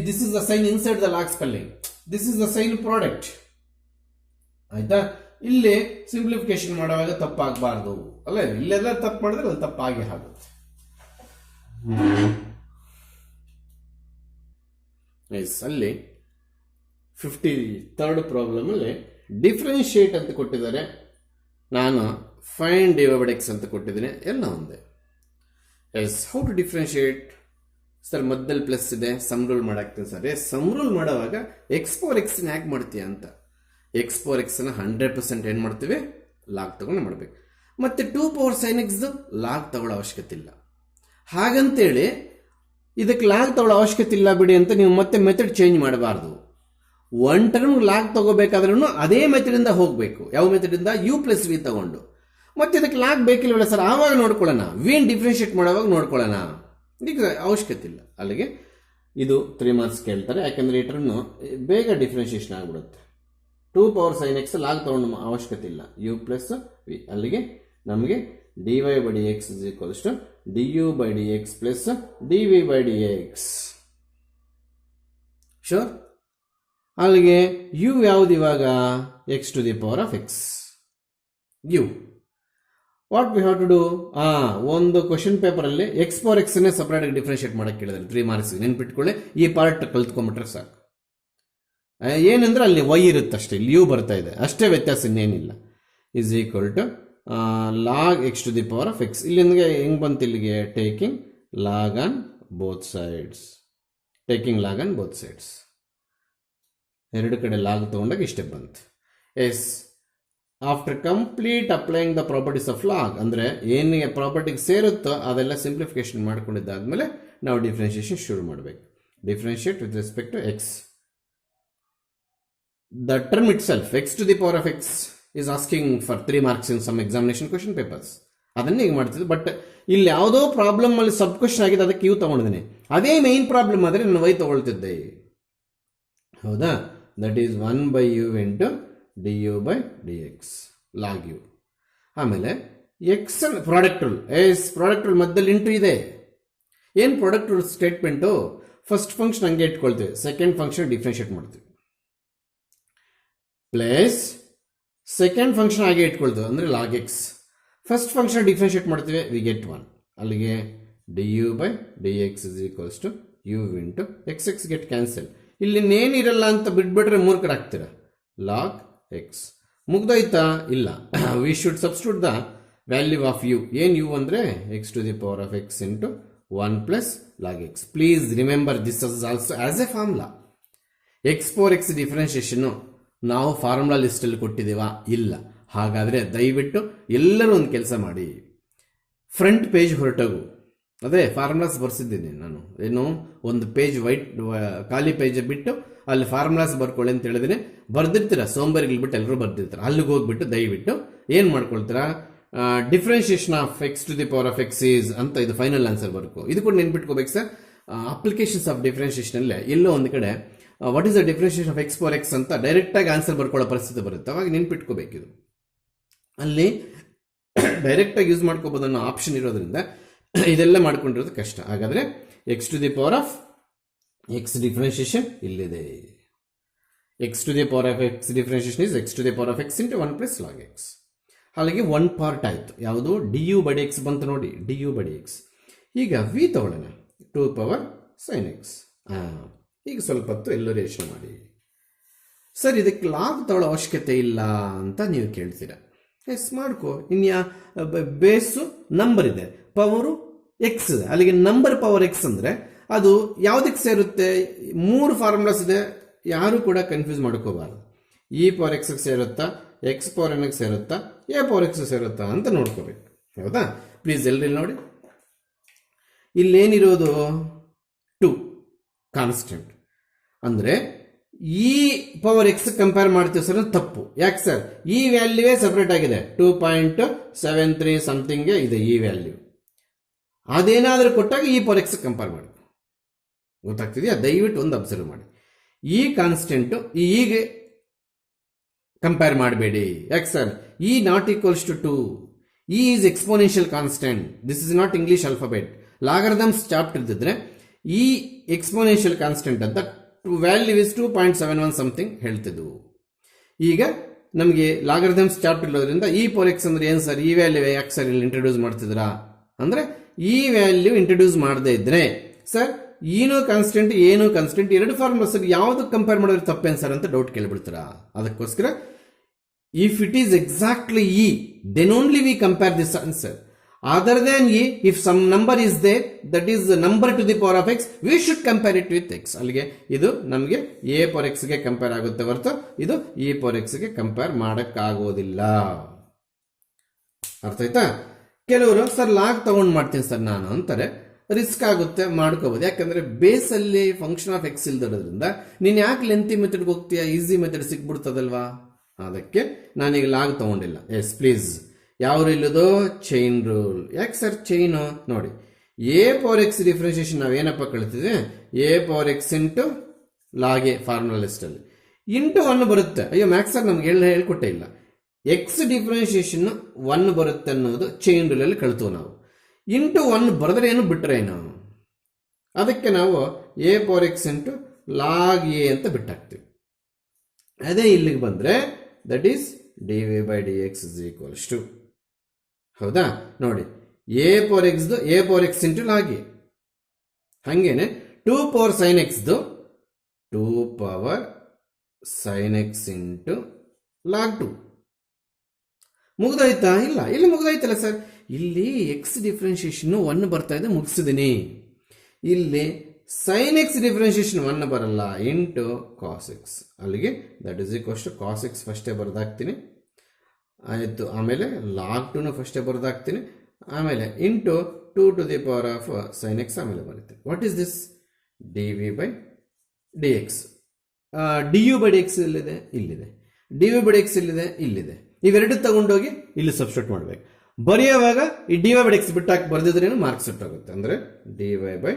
This is the sine inside the log spelling, this is the sine product. ಆಯ್ತಾ? ಇಲ್ಲಿ ಸಿಂಪ್ಲಿಫಿಕೇಶನ್ ಮಾಡುವಾಗ ತಪ್ಪಾಗಬಾರ್ದು ಅಲ್ಲ. ಇಲ್ಲೆಲ್ಲ ತಪ್ಪು ಮಾಡಿದ್ರೆ ಅದು ತಪ್ಪಾಗಿ ಆಗುತ್ತೆ. ಅಲ್ಲಿ 53rd ಪ್ರಾಬ್ಲಮ್ ಅಲ್ಲಿ ಡಿಫ್ರೆನ್ಶಿಯೇಟ್ ಅಂತ ಕೊಟ್ಟಿದ್ದಾರೆ, ನಾನು ಫೈಂಡ್ dy by dx ಅಂತ ಕೊಟ್ಟಿದ್ದೀನಿ. ಎಲ್ಲ ಒಂದೇ. Yes, how to differentiate sir? ಮಧ್ಯದಲ್ಲಿ ಪ್ಲಸ್ ಇದೆ, ಸಮ್ ರೂಲ್ ಮಾಡಾಕ್ತೀನಿ ಸರ್. ಸಮ್ ರೂಲ್ ಮಾಡುವಾಗ ಎಕ್ಸ್ ಪವರ್ ಎಕ್ಸ್ ಯಾಕೆ ಮಾಡ್ತೀಯ ಅಂತ. ಎಕ್ಸ್ ಪವರ್ ಎಕ್ಸ್ 100% ಏನು ಮಾಡ್ತೀವಿ? ಲಾಗ್ ತಗೊಂಡು ಮಾಡಬೇಕು. ಮತ್ತೆ 2 ಪವರ್ ಸೈನ್ ಎಕ್ಸ್ ಲಾಗ್ ತಗೊಳ್ಳೋ ಅವಶ್ಯಕತೆ ಇಲ್ಲ. ಹಾಗಂತೇಳಿ ಇದಕ್ಕೆ ಲಾಗ್ ತಗೊಳ್ಳೋ ಅವಶ್ಯಕತೆ ಇಲ್ಲ ಬಿಡಿ ಅಂತ ನೀವು ಮತ್ತೆ ಮೆಥಡ್ ಚೇಂಜ್ ಮಾಡಬಾರ್ದು. ಒನ್ ಟರ್ಮ್ ಲಾಗ್ ತಗೋಬೇಕಾದ್ರೂ ಅದೇ ಮೆಥಡಿಂದ ಹೋಗಬೇಕು. ಯಾವ ಮೆಥಡಿಂದ? ಯು ಪ್ಲಸ್ ವಿ ತಗೊಂಡು. ಮತ್ತೆ ಇದಕ್ಕೆ ಲಾಗ್ ಬೇಕಿಲ್ವಲ್ಲ ಸರ್, ಆವಾಗ ನೋಡ್ಕೊಳ್ಳೋಣ. ವಿನ್ ಡಿಫ್ರೆನ್ಶಿಯೇಟ್ ಮಾಡುವಾಗ ನೋಡ್ಕೊಳ್ಳೋಣ, ಈಗ ಅವಶ್ಯಕತೆ ಇಲ್ಲ. ಅಲ್ಲಿಗೆ ಇದು 3 ಮಾರ್ಕ್ಸ್ ಕೇಳ್ತಾರೆ, ಯಾಕಂದ್ರೆ ಈ ಟರ್ಮ್ ಬೇಗ ಡಿಫ್ರೆನ್ಶಿಯೇಷನ್ ಆಗಿಬಿಡುತ್ತೆ. 2 ಪವರ್ ಸೈನ್ ಎಕ್ಸ್ ಲಾಗ್ ತಗೊಂಡು ಅವಶ್ಯಕತೆ ಇಲ್ಲ, ಯು ಪ್ಲಸ್ ವಿ. ಅಲ್ಲಿಗೆ ನಮಗೆ dy by dx is equals to du by dx plus dv by dx. Sure. ಅಲ್ಲಿಗೆ ಯು ಯಾವ್ದು ಇವಾಗ? X to the power of x u. What we have to do? ಒಂದು question paper ಅಲ್ಲಿ x power x ನೇ separate ಆಗಿ differentiate ಮಾಡಕ್ಕೆ ಕೇಳಿದ್ರೆ 3 marks ನೆನ್ಪಿಟ್ಕೊಳ್ಳಿ. ಈ ಪಾರ್ಟ್ ಕಲ್ತ್ಕೊಂಡ್ಬಿಟ್ರೆ ಸಾಕು. ಏನಂದ್ರೆ ಅಲ್ಲಿ ವೈ ಇರುತ್ತೆ ಅಷ್ಟೇ, ಇಲ್ಲಿ ಯು ಬರ್ತಾ ಇದೆ ಅಷ್ಟೇ, ವ್ಯತ್ಯಾಸ ಇನ್ನೇನಿಲ್ಲ. Is equal to log X to the power of x. ಇಲ್ಲಿಂದ ಹೆಂಗ್ ಬಂತು? ಇಲ್ಲಿಗೆ taking log on both sides. Taking log on both sides, ಎರಡು ಕಡೆ ಲಾಗ್ ತಗೊಂಡಾಗ ಇಷ್ಟೇ ಬಂತು. Yes, after complete applying the properties of log, ಅಂದ್ರೆ ಏನಿಗೆ ಪ್ರಾಪರ್ಟಿಗೆ ಸೇರುತ್ತೋ ಅದೆಲ್ಲ ಸಿಂಪ್ಲಿಫಿಕೇಶನ್ ಮಾಡ್ಕೊಂಡಿದ್ದಾದ್ಮೇಲೆ ನಾವು ಡಿಫ್ರೆನ್ಶಿಯೇಷನ್ ಶುರು ಮಾಡಬೇಕು. Differentiate with respect to x. The term itself, x to the power of x, is asking for 3 marks in some examination question papers. ಅದನ್ನೇ ಈಗ ಮಾಡ್ತಿದ್ದೆ. But ಇಲ್ಲಿ ಯಾವುದೋ ಪ್ರಾಬ್ಲಮ್ ಅಲ್ಲಿ ಸಬ್ ಕ್ವಶನ್ ಆಗಿದೆ, ಅದಕ್ಕೆ ಯು ತಗೊಂಡಿದ್ದೀನಿ. ಅದೇ ಮೈನ್ ಪ್ರಾಬ್ಲಮ್ ಆದರೆ ನಾನು ವೈ ತಗೊಳ್ತಿದ್ದೆ. ಹೌದಾ? That is 1 by u into d you by D x log u. ಆಮೇಲೆ x product rule. Product rule ಮಧ್ಯದಲ್ಲಿ ಇಂಟು ಇದೆ. ಏನು product rule statement? First function ಹಂಗೆ ಇಟ್ಕೊಳ್ತೀವಿ, ಸೆಕೆಂಡ್ ಫಂಕ್ಷನ್ ಡಿಫ್ರೆನ್ಶಿಯೇಟ್ ಮಾಡ್ತೀವಿ. ಪ್ಲಸ್ ಸೆಕೆಂಡ್ ಫಂಕ್ಷನ್ ಹಾಗೆ ಇಟ್ಕೊಳ್ತೀವಿ, ಅಂದರೆ log x. First function differentiate ಮಾಡ್ತೀವಿ, ವಿ ಗೆಟ್ 1. ಅಲ್ಲಿಗೆ d you by D X is equals to u into x. X get cancel. ಇಲ್ಲಿ ನೇನಿರಲ್ಲ ಅಂತ ಬಿಟ್ಬಿಟ್ರೆ 3 ಕಡೆ ಹಾಕ್ತೀರ, ಲಾಗ್ ಎಕ್ಸ್. ಮುಗ್ದೋಯ್ತಾ? ಇಲ್ಲ. We should substitute the value of u. ಏನು ಯು ಅಂದರೆ x to the power of x into 1 plus log x. Please remember this is also as a formula. X power x differentiation ನಾವು formula ಲಿಸ್ಟಲ್ಲಿ ಕೊಟ್ಟಿದ್ದೀವಾ? ಇಲ್ಲ. ಹಾಗಾದರೆ ದಯವಿಟ್ಟು ಎಲ್ಲರೂ ಒಂದು ಕೆಲಸ ಮಾಡಿ, ಫ್ರಂಟ್ ಪೇಜ್ ಹೊರಟೋಗು. ಅದೇ ಫಾರ್ಮುಲಾಸ್ ಬರ್ಸಿದ್ದೀನಿ ನಾನು. ಏನು, ಒಂದು ಪೇಜ್ ವೈಟ್ ಖಾಲಿ ಪೇಜ್ ಬಿಟ್ಟು ಅಲ್ಲಿ ಫಾರ್ಮುಲಾಸ್ ಬರ್ಕೊಳ್ಳಿ ಅಂತ ಹೇಳಿದ್ರೆ ಬರ್ದಿರ್ತೀರ. ಸೋಂಬಾರಿಗಳು ಬಿಟ್ಟು ಎಲ್ಲರೂ ಬರ್ದಿರ್ತಾರೆ. ಅಲ್ಲಿಗೆ ಹೋಗ್ಬಿಟ್ಟು ದಯವಿಟ್ಟು ಏನು ಮಾಡ್ಕೊಳ್ತೀರಾ? Differentiation of x to the power of x is ಅಂತ ಇದು ಫೈನಲ್ ಆನ್ಸರ್ ಬರ್ಕೋ. ಇದು ಕೂಡ ನೆನ್ಪಿಟ್ಕೋಬೇಕು ಸರ್. ಅಪ್ಲಿಕೇಶನ್ಸ್ ಆಫ್ ಡಿಫ್ರೆನ್ಶಿಯೇಷನ್ ಅಲ್ಲೇ ಎಲ್ಲೋ ಒಂದು ಕಡೆ what is the differentiation of x power x ಅಂತ ಡೈರೆಕ್ಟ್ ಆಗಿ ಆನ್ಸರ್ ಬರ್ಕೊಳ್ಳೋ ಪರಿಸ್ಥಿತಿ ಬರುತ್ತೆ. ಅವಾಗ ನೆನ್ಪಿಟ್ಕೋಬೇಕಿದು. ಅಲ್ಲಿ ಡೈರೆಕ್ಟ್ ಆಗಿ ಯೂಸ್ ಮಾಡ್ಕೋಬಹುದು ಅನ್ನೋ ಆಪ್ಷನ್ ಇರೋದ್ರಿಂದ ಇದೆಲ್ಲ ಮಾಡ್ಕೊಂಡಿರೋದು ಕಷ್ಟ. ಹಾಗಾದ್ರೆ x to the power of x differentiation ಇಲ್ಲಿದೆ. X to the power of x differentiation is x to the power of x into 1 plus log x. ಹಾಗಾಗಿ 1 ಪಾರ್ಟ್ ಆಯ್ತು. ಯಾವುದು? D you by D x ಬಂತು ನೋಡಿ, d you by D x. ಈಗ v ತಗೊಳ್ಳೋಣ, 2 power sine X. ಈಗ ಸ್ವಲ್ಪ ಹೊತ್ತು ಎಲ್ಲರೂ ಯೋಚನೆ ಮಾಡಿ. ಸರ್, ಇದಕ್ಕೆ ಲಾಗ್ ತಗೊಳ್ಳೋ ಅವಶ್ಯಕತೆ ಇಲ್ಲ ಅಂತ ನೀವು ಕೇಳ್ತೀರಾ. ಎಸ್, ಮಾಡ್ಕೋ. ಇನ್ಯಾ ಬೇಸು ನಂಬರ್ ಇದೆ, ಪವರು ಎಕ್ಸ್ ಇದೆ. ಅಲ್ಲಿಗೆ ನಂಬರ್ ಪವರ್ ಎಕ್ಸ್ ಅಂದರೆ ಅದು ಯಾವುದಕ್ಕೆ ಸೇರುತ್ತೆ? 3 ಫಾರ್ಮುಲಾಸ್ ಇದೆ, ಯಾರು ಕೂಡ ಕನ್ಫ್ಯೂಸ್ ಮಾಡ್ಕೋಬಾರ್ದು. ಇ ಪವರ್ ಎಕ್ಸ್ ಸೇರುತ್ತಾ, ಎಕ್ಸ್ ಪವರ್ ಎನ್ ಸೇರುತ್ತಾ, ಎ ಪವರ್ ಎಕ್ಸ್ ಸೇರುತ್ತಾ ಅಂತ ನೋಡ್ಕೋಬೇಕು. ಹೌದಾ? ಪ್ಲೀಸ್ ಎಲ್ಲರೂ ನೋಡಿ. ಇಲ್ಲೇನಿರೋದು 2 ಕಾನ್ಸ್ಟೆಂಟ್. ಅಂದರೆ ಈ ಪವರ್ ಎಕ್ಸ್ ಕಂಪೇರ್ ಮಾಡ್ತೀವಿ ಸರ್, ತಪ್ಪು. ಯಾಕೆ ಸರ್? ಈ ವ್ಯಾಲ್ಯೂವೇ ಸಪರೇಟ್ ಆಗಿದೆ, 2.73 ಸಮಥಿಂಗ್ ಇದೆ ಈ ವ್ಯಾಲ್ಯೂ. ಅದೇನಾದರೂ ಕೊಟ್ಟಾಗ ಈ ಪವರ್ ಎಕ್ಸ್ ಕಂಪೇರ್ ಮಾಡಿ. ಗೊತ್ತಾಗ್ತಿದೆಯಾ? ದಯವಿಟ್ಟು ಒಂದು ಅಬ್ಸರ್ವ್ ಮಾಡಿ. ಈ ಕಾನ್ಸ್ಟೆಂಟು ಹೀಗೆ ಕಂಪೇರ್ ಮಾಡಬೇಡಿ. ಯಾಕೆ ಸರ್? ಈ naught equals to 2. E is exponential constant. This is not English alphabet. Logarithms chapter ಇದ್ದಿದ್ರೆ ಈ ಎಕ್ಸ್ಪೋನೆನ್ಷಿಯಲ್ ಕಾನ್ಸ್ಟೆಂಟ್ ಅಂತ ವ್ಯಾಲ್ಯೂ ಇಸ್ 2.71 ಸಮಥಿಂಗ್ ಹೇಳ್ತಿದ್ವು. ಈಗ ನಮಗೆ ಲಾಗರಿಥಮ್ಸ್ ಚಾಪ್ಟರ್ ಇರೋದ್ರಿಂದ ಈ ಪವರ್ ಎಕ್ಸ್ ಅಂದ್ರೆ ಏನು ಸರ್? ಈ ವ್ಯಾಲ್ಯೂ ಯಾಕೆ ಸರ್ ಇಲ್ಲಿ ಇಂಟ್ರೊಡ್ಯೂಸ್ ಮಾಡ್ತಿದ್ರಾ ಅಂದ್ರೆ, ಈ ವ್ಯಾಲ್ಯೂ ಇಂಟ್ರೊಡ್ಯೂಸ್ ಮಾಡದೇ ಇದ್ರೆ ಸರ್ ಏನೋ ಕಾನ್ಸ್ಟೆಂಟ್ ಏನೋ ಕಾನ್ಸ್ಟೆಂಟ್ 2 ಫಾರ್ಮುಲಾಸ್ ಯಾವ್ದು ಕಂಪೇರ್ ಮಾಡಿದ್ರೆ ತಪ್ಪೇನು ಸರ್ ಅಂತ ಡೌಟ್ ಕೇಳ್ಬಿಡ್ತೀರಾ. ಅದಕ್ಕೋಸ್ಕರ if it is exactly e, then only we compare this answer. Other than e, if some number is there, that is the number to the power of x, we should compare it with x. ಅಲ್ಲಿಗೆ ಇದು ನಮಗೆ a power x ಗೆ compare ಆಗುತ್ತೆ ಹೊರತು ಇದು e power x ಗೆ compare ಮಾಡಕ್ಕಾಗೋದಿಲ್ಲ. ಅರ್ಥ ಆಯ್ತಾ? ಕೆಲವರು ಸರ್ ಲಾಗ್ ತಗೊಂಡು ಮಾಡ್ತೀನಿ ಸರ್ ನಾನು ಅಂತಾರೆ. ರಿಸ್ಕ್ ಆಗುತ್ತೆ, ಮಾಡ್ಕೋಬಹುದು. ಯಾಕಂದ್ರೆ ಬೇಸ್ ಅಲ್ಲಿ ಫಂಕ್ಷನ್ ಆಫ್ ಎಕ್ಸ್ ಇಲ್ದಿರೋದ್ರಿಂದ ನೀನ್ ಯಾಕೆ ಲೆಂತಿ ಮೆಥಡ್ಗೆ ಹೋಗ್ತೀಯಾ? ಈಸಿ ಮೆಥಡ್ ಸಿಕ್ಬಿಡ್ತದಲ್ವಾ? ಅದಕ್ಕೆ ನಾನೀಗ ಲಾಗ್ ತಗೊಂಡಿಲ್ಲ. Yes please. ಯಾವ ಇಲ್ಲದೋ ಚೈನ್ ರೂಲ್. ಯಾಕೆ ಸರ್ ಚೈನು? ನೋಡಿ, ಎ ಪವರ್ ಎಕ್ಸ್ ಡಿಫ್ರೆನ್ಶಿಯೇಷನ್ ನಾವು ಏನಪ್ಪ ಕಳಿತಿದ್ವಿ? A power x into log a formula list ಅಲ್ಲಿ ಇಂಟು 1 ಬರುತ್ತೆ. ಅಯ್ಯೋ ಮ್ಯಾಕ್ಸ್ ಸರ್ ನಮ್ಗೆ ಹೇಳ್ಕೊಟ್ಟೇ ಇಲ್ಲ. ಎಕ್ಸ್ ಡಿಫ್ರೆನ್ಶಿಯೇಷನ್ 1 ಬರುತ್ತೆ ಅನ್ನೋದು ಚೈನ್ ರೂಲಲ್ಲಿ ಕಳ್ತೀವಿ ನಾವು. ಇಂಟು 1 ಬರೆದ್ರೆ ಏನು ಬಿಟ್ಟರೆ ಏನು, ಅದಕ್ಕೆ ನಾವು a power x into log a ಅಂತ ಬಿಟ್ಟಾಕ್ತೀವಿ. ಅದೇ ಇಲ್ಲಿಗೆ ಬಂದರೆ that is d V by D X is equals to, ಹೌದಾ ನೋಡಿ, a power x into log a, ಹಾಗೇನೆ 2 ಪವರ್ ಸೈನ್ ಎಕ್ಸ್ದು 2 power sine X into log 2. ಮುಗ್ದೋಯ್ತಾ? ಇಲ್ಲ, ಇಲ್ಲಿ ಮುಗ್ದೋಯ್ತಲ್ಲ ಸರ್. ಇಲ್ಲಿ ಎಕ್ಸ್ ಡಿಫ್ರೆನ್ಶಿಯೇಷನ್ 1 ಬರ್ತಾ ಇದೆ, ಮುಗಿಸಿದ್ದೀನಿ. ಇಲ್ಲಿ ಸೈನ್ ಎಕ್ಸ್ ಡಿಫ್ರೆನ್ಶಿಯೇಷನ್ 1 ಬರಲ್ಲ, ಇಂಟು ಕಾಸ್ ಎಕ್ಸ್. ಅಲ್ಲಿಗೆ that is equals to cos x ಫಸ್ಟೇ ಬರೆದಾಕ್ತೀನಿ, ಆಯಿತು. ಆಮೇಲೆ ಲಾಗ್ 2ನ ಫಸ್ಟೇ ಬರೆದಾಕ್ತೀನಿ, ಆಮೇಲೆ into 2 to the power of sine x ಆಮೇಲೆ ಬರುತ್ತೆ. What is this? D V by D x. D you by D x ಇಲ್ಲಿದೆ, ಇಲ್ಲಿದೆ. D V by D x ಇಲ್ಲಿದೆ, ಇಲ್ಲಿದೆ. ಇವೆರಡು ತಗೊಂಡೋಗಿ ಇಲ್ಲಿ ಸಬ್ಸ್ಟಿಟ್ಯೂಟ್ ಮಾಡಬೇಕು. ಬರೆಯುವಾಗ ಈ d y by D x ಬಿಟ್ಟಾಕಿ ಬರೆದಿದ್ರೇನು ಮಾರ್ಕ್ಸ್ ಆಗುತ್ತೆ. ಅಂದರೆ d y by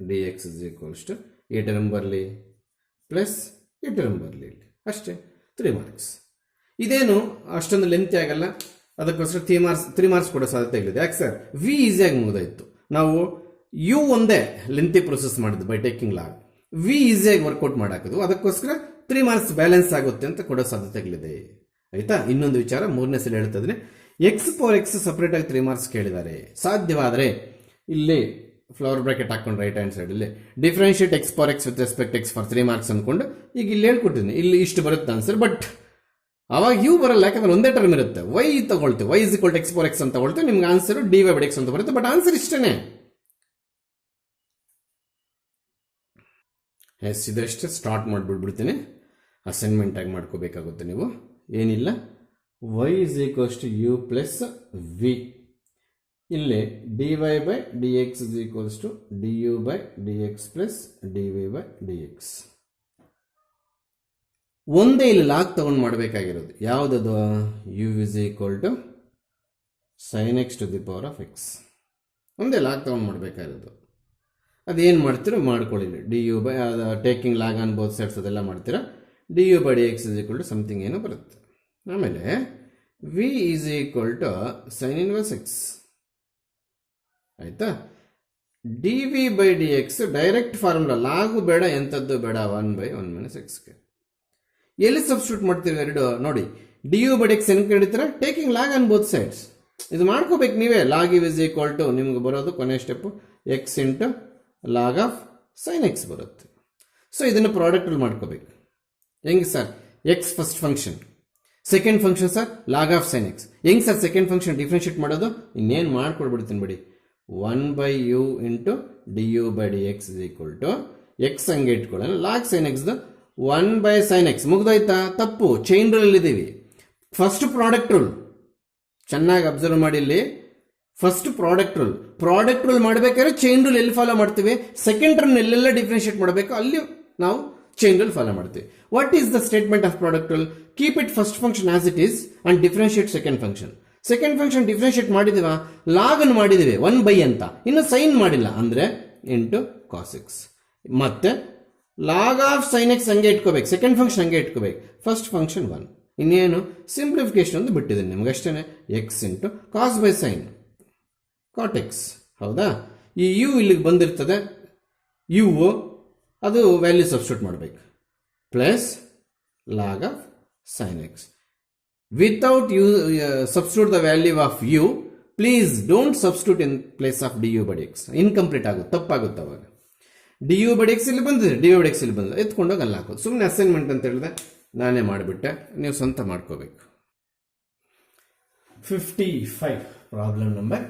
D X is equals to ಈ ಟರ್ಮ್ ಬರಲಿ ಪ್ಲಸ್ ಈ ಟರ್ಮ್ ಬರಲಿ, ಇಲ್ಲಿ ಅಷ್ಟೇ, 3 ಮಾರ್ಕ್ಸ್. ಇದೇನು ಅಷ್ಟೊಂದು ಲೆಂತಿ ಆಗಲ್ಲ, ಅದಕ್ಕೋಸ್ಕರ 3 ಮಾರ್ಕ್ಸ್ ಕೊಡೋ ಸಾಧ್ಯತೆ ಇದೆ. ಯಾಕೆ ಸರ್? ವಿ ಈಸಿಯಾಗಿ ಮುಗಿದಾಯಿತು. ನಾವು ಯು ಒಂದೇ ಲೆಂತಿ ಪ್ರೊಸೆಸ್ ಮಾಡಿದ್ದು ಬೈ ಟೇಕಿಂಗ್ ಲಾಗ್, ವಿ ಈಸಿಯಾಗಿ ವರ್ಕೌಟ್ ಮಾಡಾಕಿದ್ವು, ಅದಕ್ಕೋಸ್ಕರ 3 ಮಾರ್ಕ್ಸ್ ಬ್ಯಾಲೆನ್ಸ್ ಆಗುತ್ತೆ ಅಂತ ಕೊಡೋ ಸಾಧ್ಯತೆಗಳಿದೆ. ಆಯ್ತಾ? ಇನ್ನೊಂದು ವಿಚಾರ, 3ನೇ ಸಲ ಹೇಳ್ತಾ ಇದ್ದೀನಿ, ಎಕ್ಸ್ ಪವರ್ ಎಕ್ಸ್ ಸಪರೇಟ್ ಆಗಿ 3 ಮಾರ್ಕ್ಸ್ ಕೇಳಿದ್ದಾರೆ. ಸಾಧ್ಯವಾದರೆ ಇಲ್ಲಿ ಫ್ಲವರ್ ಬ್ರಾಕೆಟ್ ಹಾಕೊಂಡು ರೈಟ್ ಹ್ಯಾಂಡ್ ಸೈಡ್ ಇಲ್ಲಿ differentiate X power X with respect X for 3 marks ಅನ್ಕೊಂಡು ಈಗ ಇಲ್ಲಿ ಹೇಳ್ಕೊಟ್ಟಿದ್ದೀನಿ, ಇಲ್ಲಿ ಇಷ್ಟು ಬರುತ್ತೆ ಆನ್ಸರ್. ಬಟ್ ಅವಾಗ ಯು ಬರಲ್ಲ, ಯಾಕಂದ್ರೆ ಒಂದೇ ಟರ್ಮ್ ಇರುತ್ತೆ. ವೈ ತಗೊಳ್ತೀವಿ, y is equal to x power x ಅಂತ ತಗೊಳ್ತೀವಿ, ನಿಮ್ಗೆ answer d y by x ಅಂತ ಬರುತ್ತೆ. ಬಟ್ ಆನ್ಸರ್ ಇಷ್ಟೇನೆ. ಎಸ್, ಇದಷ್ಟೇ ಸ್ಟಾರ್ಟ್ ಮಾಡಿಬಿಡ್ಬಿಡ್ತೀನಿ. ಅಸೈನ್ಮೆಂಟ್ ಆಗಿ ಮಾಡ್ಕೋಬೇಕಾಗುತ್ತೆ ನೀವು. ಏನಿಲ್ಲ, y is equals to u plus v. ಇಲ್ಲಿ d y by D X is equals to d you by D x plus d V by D x. ಒಂದೇ ಇಲ್ಲಿ ಲಾಗ್ ತಗೊಂಡು ಮಾಡಬೇಕಾಗಿರೋದು ಯಾವುದದು? U is equal to sine x to the power of x. ಒಂದೇ log ತಗೊಂಡು ಮಾಡಬೇಕಾಗಿರೋದು. ಅದೇನು ಮಾಡ್ತೀರೋ ಮಾಡ್ಕೊಳ್ಳಿ. D you by taking log on both sides ಅದೆಲ್ಲ ಮಾಡ್ತೀರಾ. D you by D X is equal to something ಏನೋ ಬರುತ್ತೆ. ಆಮೇಲೆ v is equal to sine inverse x. ಆಯ್ತಾ? D V by D x direct formula, log ಬೇಡ, ಎಂಥದ್ದು ಬೇಡ, 1/1 minus X. ಎಲ್ಲಿ ಸಬ್ಸ್ಟಿಟ್ಯೂಟ್ ಮಾಡ್ತೀವಿ ಎರಡು ನೋಡಿ. D you by D x ಹೆಂಗೆ ಕಡಿತೀರಾ? Taking log on both sides. ಇದು ಮಾಡ್ಕೋಬೇಕು ನೀವೇ. ಲಾಗ್ ಇಸ್ ಈಕ್ವಲ್ ಟು ನಿಮ್ಗೆ ಬರೋದು ಕೊನೆ step x into log of sine x ಬರುತ್ತೆ. ಸೊ ಇದನ್ನು ಪ್ರಾಡಕ್ಟಲ್ಲಿ ಮಾಡ್ಕೋಬೇಕು. ಹೆಂಗೆ sir? X first function, second function sir log of sine x. ಹೆಂಗೆ ಸರ್ ಸೆಕೆಂಡ್ ಫಂಕ್ಷನ್ ಡಿಫ್ರೆನ್ಶಿಯೇಟ್ ಮಾಡೋದು? ಇನ್ನೇನು ಮಾಡ್ಕೊಡ್ಬಿಡ್ತೀನಿ ಬಿಡಿ. 1/u into d you by D X is equal to x ಹಂಗೆ ಇಟ್ಕೊಳ್ಳೋಣ, ಲಾಗ್ ಸೈನ್ ಎಕ್ಸ್ದು 1/sin x. ಮುಗ್ದೋಯ್ತಾ? ತಪ್ಪು. ಚೈನ್ ರೂಲ್ ಇದ್ದೀವಿ. ಫಸ್ಟ್ ಪ್ರಾಡಕ್ಟ್ ರೂಲ್ ಚೆನ್ನಾಗಿ ಅಬ್ಸರ್ವ್ ಮಾಡಿ. ಇಲ್ಲಿ ಫಸ್ಟ್ ಪ್ರಾಡಕ್ಟ್ ರೂಲ್ ಮಾಡಬೇಕಾದ್ರೆ ಚೈನ್ ರೂಲ್ ಎಲ್ಲಿ ಫಾಲೋ ಮಾಡ್ತೀವಿ? ಸೆಕೆಂಡ್ ಟರ್ಮ್ ಎಲ್ಲೆಲ್ಲ ಡಿಫ್ರೆನ್ಶಿಯೇಟ್ ಮಾಡಬೇಕು ಅಲ್ಲಿ ನಾವು ಚೈನ್ ರೂಲ್ ಫಾಲೋ ಮಾಡ್ತೀವಿ. What is the statement of product rule? Keep it first function as it is and differentiate second function. Second function differentiate ಮಾಡಿದೀವ, log ಅನ್ನು ಮಾಡಿದೀವಿ 1/, ಅಂತ ಇನ್ನು ಸೈನ್ ಮಾಡಿಲ್ಲ ಅಂದ್ರೆ ಇಂಟು ಕಾಸ್ ಎಕ್ಸ್. ಮತ್ತೆ ಲಾಗ್ ಆಫ್ ಸೈನ್ ಎಕ್ಸ್ ಹಂಗೆ ಇಟ್ಕೋಬೇಕು, ಸೆಕೆಂಡ್ ಫಂಕ್ಷನ್ ಹಂಗೆ ಇಟ್ಕೋಬೇಕು, ಫಸ್ಟ್ ಫಂಕ್ಷನ್ 1. ಇನ್ನೇನು ಸಿಂಪ್ಲಿಫಿಕೇಶನ್ ಒಂದು ಬಿಟ್ಟಿದ್ದೀನಿ ನಿಮ್ಗೆ ಅಷ್ಟೇ. X into cos by sine cot x. ಹೌದಾ? ಈ ಯು ಇಲ್ಲಿಗೆ ಬಂದಿರ್ತದೆ, ಯು ಅದು ವ್ಯಾಲ್ಯೂ ಸಬ್ಸ್ಟಿಟ್ಯೂಟ್ ಮಾಡಬೇಕು, plus log of sine x. Without u substitute the value of u, please don't substitute in place of d you by D x. Incomplete ಆಗುತ್ತೆ, ತಪ್ಪಾಗುತ್ತೆ ಅವಾಗ. D you by D x ಇಲ್ಲಿ ಬಂದಿದೆ, d you by D x ಇಲ್ಲಿ ಬಂದಿದೆ, ಎತ್ಕೊಂಡೋಗಿ ಅಲ್ಲಿ ಹಾಕೋದು. ಸುಮ್ಮನೆ ಅಸೈನ್ಮೆಂಟ್ ಅಂತ ಹೇಳಿದೆ, ನಾನೇ ಮಾಡಿಬಿಟ್ಟೆ, ನೀವು ಸ್ವಂತ ಮಾಡ್ಕೋಬೇಕು. 55 ಪ್ರಾಬ್ಲಮ್ ನಂಬರ್.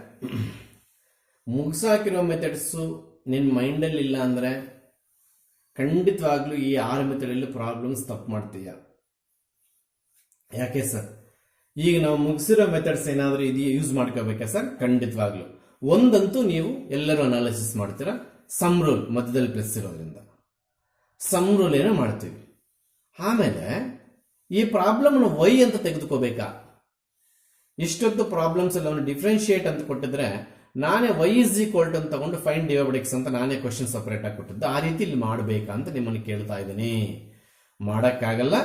ಮುಗಿಸಾಕಿರೋ ಮೆಥಡ್ಸು ನಿನ್ನ ಮೈಂಡಲ್ಲಿ ಇಲ್ಲ ಅಂದರೆ ಖಂಡಿತವಾಗ್ಲೂ ಈ 6 ಮೆಥಡಲ್ಲಿ ಪ್ರಾಬ್ಲಮ್ಸ್ ತಪ್ಪು ಮಾಡ್ತೀಯ. ಯಾಕೆ ಸರ್? ಈಗ ನಾವು ಮುಗಿಸಿರೋ ಮೆಥಡ್ಸ್ ಏನಾದರೂ ಇದೆಯಾ ಯೂಸ್ ಮಾಡ್ಕೋಬೇಕಾ ಸರ್? ಖಂಡಿತವಾಗ್ಲೂ. ಒಂದಂತೂ ನೀವು ಎಲ್ಲರೂ ಅನಾಲಿಸಿಸ್ ಮಾಡ್ತೀರಾ, ಸಮ್ ರೂಲ್ ಮಧ್ಯದಲ್ಲಿ ಪ್ಲಸ್ ಇರೋದ್ರಿಂದ ಸಮ್ ರೂಲ್ ಏನೋ ಮಾಡ್ತೀವಿ. ಆಮೇಲೆ ಈ ಪ್ರಾಬ್ಲಮ್ನ ವೈ ಅಂತ ತೆಗೆದುಕೋಬೇಕಾ? ಇಷ್ಟೊತ್ತು ಪ್ರಾಬ್ಲಮ್ಸ್ ಎಲ್ಲ ಡಿಫ್ರೆನ್ಶಿಯೇಟ್ ಅಂತ ಕೊಟ್ಟಿದ್ರೆ ನಾನೇ ವೈ ಇಸ್ ಈಕ್ವಲ್ ಟು ಅಂತ ತಗೊಂಡು find d y by D x ಅಂತ ನಾನೇ ಕ್ವಶನ್ ಸಪರೇಟ್ ಆಗಿ ಕೊಟ್ಟಿದ್ದು. ಆ ರೀತಿ ಇಲ್ಲಿ ಮಾಡಬೇಕಾ ಅಂತ ನಿಮ್ಮನ್ನು ಕೇಳ್ತಾ ಇದ್ದೀನಿ. ಮಾಡೋಕ್ಕಾಗಲ್ಲ,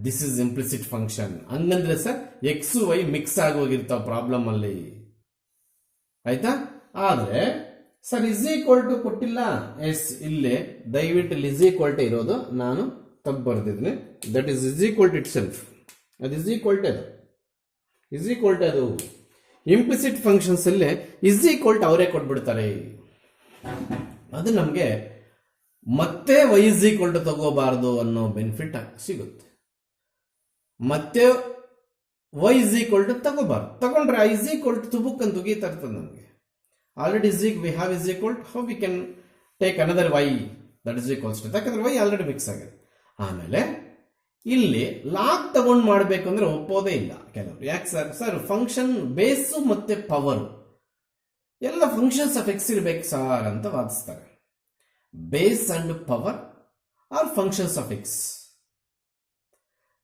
ದಿಸ್ ಇಸ್ ಇಂಪ್ಲಿಸಿಟ್ ಫಂಕ್ಷನ್. ಹಂಗಂದ್ರೆ ಸರ್ ಎಕ್ಸ್ ವೈ ಮಿಕ್ಸ್ ಆಗಿ ಹೋಗಿರ್ತಾವ ಪ್ರಾಬ್ಲಮ್ ಅಲ್ಲಿ, ಆಯ್ತಾ. ಆದ್ರೆ ಸರ್ ಇಸ್ ಈಕ್ವಲ್ ಟು ಕೊಟ್ಟಿಲ್ಲ. ಎಸ್, ಇಲ್ಲೇ ದಯವಿಟ್ಟು ಇಲ್ಲಿ ಇಸ್ ಈಕ್ವಲ್ ಟು ಇರೋದು ನಾನು ತಪ್ಪು ಬರ್ದಿದ್ದೀನಿ. That is equal to itself. ಅದು ಇಸ್ ಈಕ್ವಲ್ ಟು ಅದು ಇಂಪ್ಲಿಸಿಟ್ ಫಂಕ್ಷನ್ಸ್ ಅಲ್ಲಿ ಇಸ್ ಈಕ್ವಲ್ ಟು ಅವರೇ ಕೊಟ್ಬಿಡ್ತಾರೆ. ಅದು ನಮಗೆ ಮತ್ತೆ ವೈ ಇಸ್ ಈಕ್ವಲ್ ಟು ತಗೋಬಾರ್ದು ಅನ್ನೋ ಬೆನಿಫಿಟ್ ಸಿಗುತ್ತೆ. ಮತ್ತೆ ವೈ ಇಸ್ ಈಕ್ವಲ್ ಟು ತಗೋಬಾರ್ದು. ತಗೊಂಡ್ರೆ ಐ ಇಸ್ ಈಕ್ವಲ್ ಟು ತುಬುಕ್ ಅಂತ ತುಗೀತಾ ಇರ್ತದೆ ನಮಗೆ. Already we have is equal to, how we can take another y that is equals to, ಯಾಕಂದ್ರೆ ವೈ ಆಲ್ರೆಡಿ ಮಿಕ್ಸ್ ಆಗಿದೆ. ಆಮೇಲೆ ಇಲ್ಲಿ ಲಾಗ್ ತಗೊಂಡು ಮಾಡಬೇಕು ಅಂದ್ರೆ ಒಪ್ಪೋದೇ ಇಲ್ಲ ಕೆಲವರು. ಯಾಕೆ ಸರ್ ಫಂಕ್ಷನ್ ಬೇಸು ಮತ್ತೆ ಪವರ್ ಎಲ್ಲ ಫಂಕ್ಷನ್ಸ್ ಆಫ್ ಎಕ್ಸ್ ಇರ್ಬೇಕು ಸಾರ್ ಅಂತ ವಾದಿಸ್ತಾರೆ. Base and power are functions of x.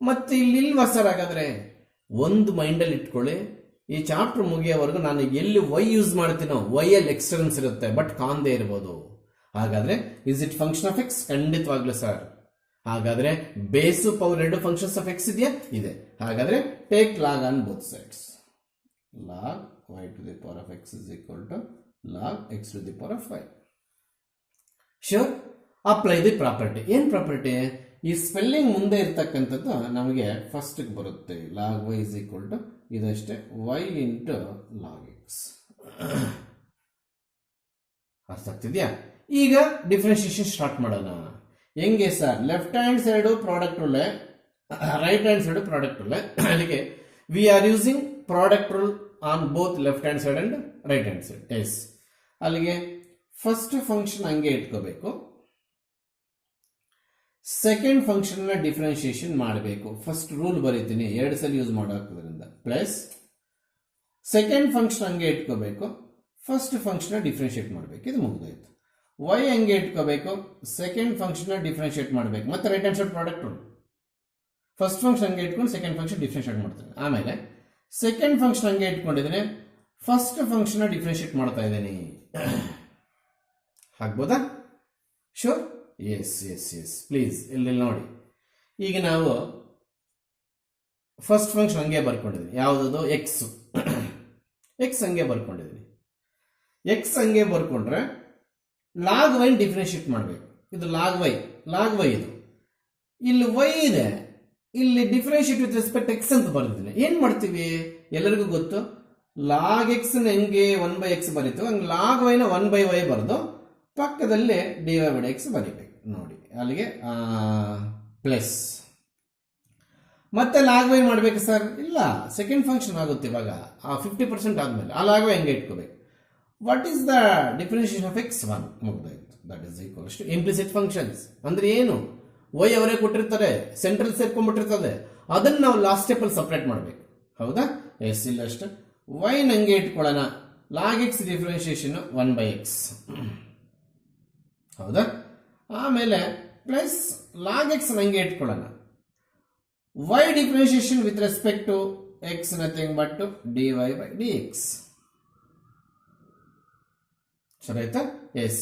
ಮತ್ತೆ ಇಲ್ಲಿ ಇಲ್ವಾ ಸರ್? ಹಾಗಾದ್ರೆ ಒಂದು ಮೈಂಡಲ್ಲಿ ಇಟ್ಕೊಳ್ಳಿ, ಈ ಚಾಪ್ಟರ್ ಮುಗಿಯೋವರೆಗೂ ನಾನು ಎಲ್ಲಿ ವೈ ಯೂಸ್ ಮಾಡ್ತೀನೋ ವೈ ಅಲ್ಲಿ ಎಕ್ಸ್ಟರ್ನ್ಸ್ ಇರುತ್ತೆ, ಬಟ್ ಕಾಣದೇ ಇರ್ಬೋದು. ಹಾಗಾದ್ರೆ is it function of X? ಖಂಡಿತವಾಗ್ಲೂ ಸರ್. ಹಾಗಾದ್ರೆ ಬೇಸು ಪವರ್ ಎರಡು ಫಂಕ್ಷನ್ಸ್ ಆಫ್ ಎಕ್ಸ್ ಇದೆಯಾ? ಇದೆ. ಹಾಗಾದ್ರೆ take log on both sides. Log y to the power of x is equal to log x to the power of y. Sure? Apply the property. ಏನ್ property? ಈ spelling ಮುಂದೆ ಇರ್ತಕ್ಕಂಥದ್ದು ನಮಗೆ first ಬರುತ್ತೆ. Log y is equal to ಇದಷ್ಟೇ y into log x. ಅರ್ಥ ಆಗ್ತಿದ್ಯಾ? ಈಗ differentiation start ಮಾಡೋಣ. ಹೆಂಗೆ sir? Left hand side product rule, right hand side product rule. ಅಲ್ಲಿಗೆ we are using product rule on both left hand side and right hand side. Yes, ಅಲ್ಲಿಗೆ first function ಹಂಗೆ ಇಟ್ಕೋಬೇಕು, second function ನ differentiation ಮಾಡಬೇಕು. First rule ಬರೀತೀನಿ, ಎರಡು ಸಲ use ಮಾಡೋದ್ರಿಂದ. ಪ್ಲಸ್ ಸೆಕೆಂಡ್ ಫಂಕ್ಷನ್ ಹಂಗೆ ಇಟ್ಕೋಬೇಕು, ಫಸ್ಟ್ ಫಂಕ್ಷನ್ ಡಿಫ್ರೆನ್ಶಿಯೇಟ್ ಮಾಡಬೇಕು. ಇದು ಮುಗಿದೋಯ್ತು. ವೈ ಹಂಗೆ ಇಟ್ಕೋಬೇಕು, ಸೆಕೆಂಡ್ ಫಂಕ್ಷನ್ ಡಿಫ್ರೆನ್ಶಿಯೇಟ್ ಮಾಡಬೇಕು. ಮತ್ತೆ right hand side product rule, first function ಹಂಗೆ ಇಟ್ಕೊಂಡು ಸೆಕೆಂಡ್ ಫಂಕ್ಷನ್ ಡಿಫ್ರೆನ್ಶಿಯೇಟ್ ಮಾಡ್ತೇನೆ. ಆಮೇಲೆ ಸೆಕೆಂಡ್ ಫಂಕ್ಷನ್ ಹಂಗೆ ಇಟ್ಕೊಂಡಿದ್ದೀನಿ, ಫಸ್ಟ್ ಫಂಕ್ಷನ್ ಡಿಫ್ರೆನ್ಶಿಯೇಟ್ ಮಾಡ್ತಾ ಇದ್ದೀನಿ. ಆಗ್ಬೋದಾ? Sure? Yes yes yes, please ಇಲ್ಲಿ ನೋಡಿ. ಈಗ ನಾವು ಫಸ್ಟ್ ಫಂಕ್ಷನ್ ಹಂಗೆ ಬರ್ಕೊಂಡಿದ್ದೀನಿ. ಯಾವುದದು? ಎಕ್ಸ್. ಎಕ್ಸ್ ಹಂಗೆ ಬರ್ಕೊಂಡಿದ್ದೀನಿ. ಎಕ್ಸ್ ಹಂಗೆ ಬರ್ಕೊಂಡ್ರೆ ಲಾಗ್ ವೈ ಡಿಫ್ರೆನ್ಶಿಯೇಟ್ ಮಾಡಬೇಕು. ಇದು ಲಾಗ್ ವೈ ಇದು. ಇಲ್ಲಿ ವೈ ಇದೆ, ಇಲ್ಲಿ ಡಿಫ್ರೆನ್ಶಿಯೇಟ್ ವಿತ್ ರೆಸ್ಪೆಕ್ಟ್ ಎಕ್ಸ್ ಅಂತ ಬರೆದಿದ್ದೀನಿ. ಏನ್ ಮಾಡ್ತೀವಿ? ಎಲ್ಲರಿಗೂ ಗೊತ್ತು, ಲಾಗ್ ಎಕ್ಸ್ ಹೆಂಗೆ 1/x ಬರೀತು, ಹಂಗೆ ಲಾಗ್ ವೈನ 1/y ಬರೆದು ಪಕ್ಕದಲ್ಲಿ dy/x ಬರೀಬೇಕು. ನೋಡಿ ಅಲ್ಲಿಗೆ ಪ್ಲಸ್. ಮತ್ತೆ ಲಾಗ್ ವೈ ಮಾಡ್ಬೇಕು ಸರ್? ಇಲ್ಲ, ಸೆಕೆಂಡ್ ಫಂಕ್ಷನ್ ಆಗುತ್ತೆ ಇವಾಗ. ಆ 50% ಆದ್ಮೇಲೆ ಆ ಲಾಗ್ ವೈ ಹಂಗೆ ಇಟ್ಕೋಬೇಕು. What is the differentiation of x? 1. ಮುಗ್ದಾಯ್ತು. That is equals to implicit functions. ಅಂದ್ರೆ ಏನು? ವೈ ಅವರೇ ಕೊಟ್ಟಿರ್ತಾರೆ, ಸೆಂಟ್ರಲ್ ಸೇರ್ಕೊಂಡ್ಬಿಟ್ಟಿರ್ತದೆ, ಅದನ್ನ ನಾವು ಲಾಸ್ಟ್ ಸ್ಟೆಪ್ ಅಲ್ಲಿ ಸಪ್ರೇಟ್ ಮಾಡಬೇಕು. ಹೌದಾ? ಎಸ್, ಇಲ್ಲ ಅಷ್ಟೇ. ವೈ ನಂಗೆ ಇಟ್ಕೊಳ್ಳೋಣ, ಲಾಗ್ ಎಕ್ಸ್ ಡಿಫ್ರೆನ್ಶಿಯೇಷನ್ 1/x. ಹೌದಾ? ಆಮೇಲೆ ಪ್ಲಸ್ ಲಾಗ್ ಎಕ್ಸ್ ನಂಗೆ ಇಟ್ಕೊಳ್ಳೋಣ, y differentiation with respect to x nothing but dy/dx. ಸರಿ ಆಯ್ತಾ? ಎಸ್,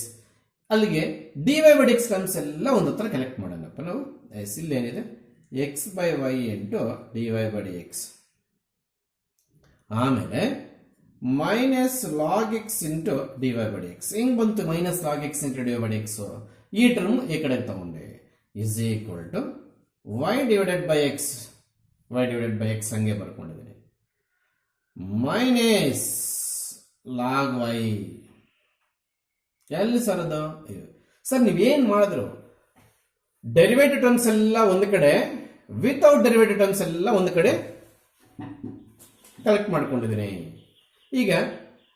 ಅಲ್ಲಿಗೆ dy/dx ಟರ್ಮ್ಸ್ ಎಲ್ಲ ಒಂದು ಹತ್ರ ಕಲೆಕ್ಟ್ ಮಾಡೋಣಪ್ಪ ನಾವು. ಎಸ್, ಇಲ್ಲೇನಿದೆ? x/y into dy/dx. ಆಮೇಲೆ minus log X into dy/dx. ಹೆಂಗ್ ಬಂತು minus log X into dy/dx? ಈ ಟರ್ಮ್ ಈ ಕಡೆ ತಗೊಂಡೆ. Is equal to y/x. y/x ಹಂಗೆ ಬರ್ಕೊಂಡಿದ್ದೀನಿ, ಮೈನಸ್ ಲಾಗ್ ವೈ. ಎಲ್ಲಿ ಸರ್ ಅದು? ಸರ್ ನೀವೇನ್ ಮಾಡಿದ್ರು, ಡೆರಿವೇಟಿವ್ ಟರ್ಮ್ಸ್ ಎಲ್ಲ ಒಂದು ಕಡೆ, ವಿತೌಟ್ ಡೆರಿವೇಟಿವ್ ಟರ್ಮ್ಸ್ ಎಲ್ಲ ಒಂದು ಕಡೆ ಕಲೆಕ್ಟ್ ಮಾಡ್ಕೊಂಡಿದ್ದೀನಿ. ಈಗ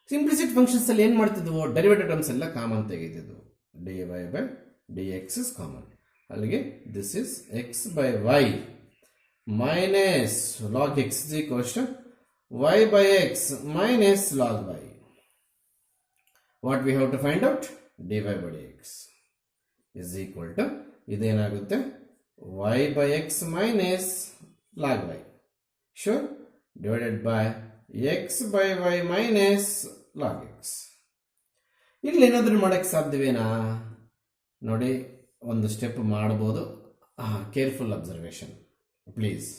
ಇಂಪ್ಲಿಸಿಟ್ ಫಂಕ್ಷನ್ಸ್ ಅಲ್ಲಿ ಏನ್ ಮಾಡ್ತಿದ್ವು? ಡೆರಿವೇಟಿವ್ ಟರ್ಮ್ಸ್ ಎಲ್ಲ ಕಾಮನ್ ತೆಗೆದಿದ್ವು. dy/dx is common. ಅಲ್ಲಿಗೆ this is x/y minus log x is equals to y/x minus log y. What we have to find out? dy/dx is equal to ಇದೇನಾಗುತ್ತೆ? y/x minus log y. Sure? Divided by x/y minus log x. ಇಲ್ಲಿ ಏನಾದರೂ ಮಾಡಕ್ಕೆ ಸಾಧ್ಯವೇನಾ? ನೋಡಿ, ಒಂದು step ಮಾಡಬಹುದು. Careful observation. Please.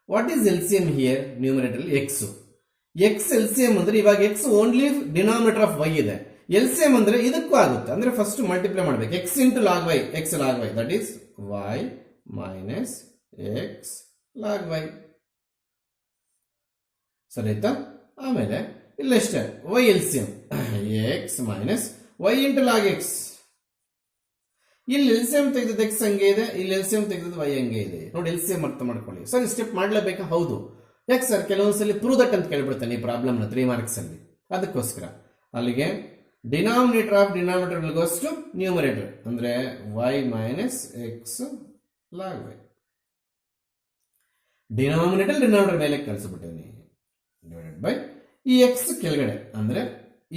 What is L C M here? Numerator x. X L C M ಅಂದ್ರೆ ಇವಾಗ x only denominator of y ಇದೆ. L C M ಅಂದ್ರೆ ಇದಕ್ಕೂ ಆಗುತ್ತೆ, ಅಂದ್ರೆ ಫಸ್ಟ್ ಮಲ್ಟಿಪ್ಲೈ ಮಾಡಬೇಕು. X into log y, x log y, that is y minus x log y. ಸರಿ ಆಯ್ತಾ? ಆಮೇಲೆ ಇಲ್ಲಷ್ಟೇ y L C M x minus y into log x. ಇಲ್ಲಿ ಎಲ್ ಸಿ ಎಂ ತೆಗೆದ ಎಕ್ಸ್ ಹಂಗೆ ಇದೆ, ಇಲ್ಲಿ ಎಲ್ ಸಿ ಎಂ ತೆಗೆದ ವೈ ಹಂಗೆ ಇದೆ. ನೋಡಿ ಎಲ್ ಸಿ ಎಂ ಅರ್ಥ ಮಾಡ್ಕೊಳ್ಳಿ. ಸರ್ ಸ್ಟೆಪ್ ಮಾಡ್ಲೇಬೇಕಾ? ಹೌದು. ಯಾಕೆ ಸರ್? ಕೆಲವೊಂದ್ಸಲಿ ಪ್ರೂವ್ ದಟ್ ಅಂತ ಕೇಳ್ಬಿಡ್ತಾನೆ ಈ ಪ್ರಾಬ್ಲಮ್ನ 3 ಮಾರ್ಕ್ಸ್ ಅಲ್ಲಿ. ಅದಕ್ಕೋಸ್ಕರ ಅಲ್ಲಿಗೆ denominator of denominator will goes to numerator, ಅಂದ್ರೆ y minus x log y. Denominator ಮೇಲೆ ಕಳಿಸ್ಬಿಟ್ಟೇನೆ ಡಿವೈಡೆಡ್ ಬೈ ಈ ಎಕ್ಸ್ ಕೆಳಗಡೆ, ಅಂದ್ರೆ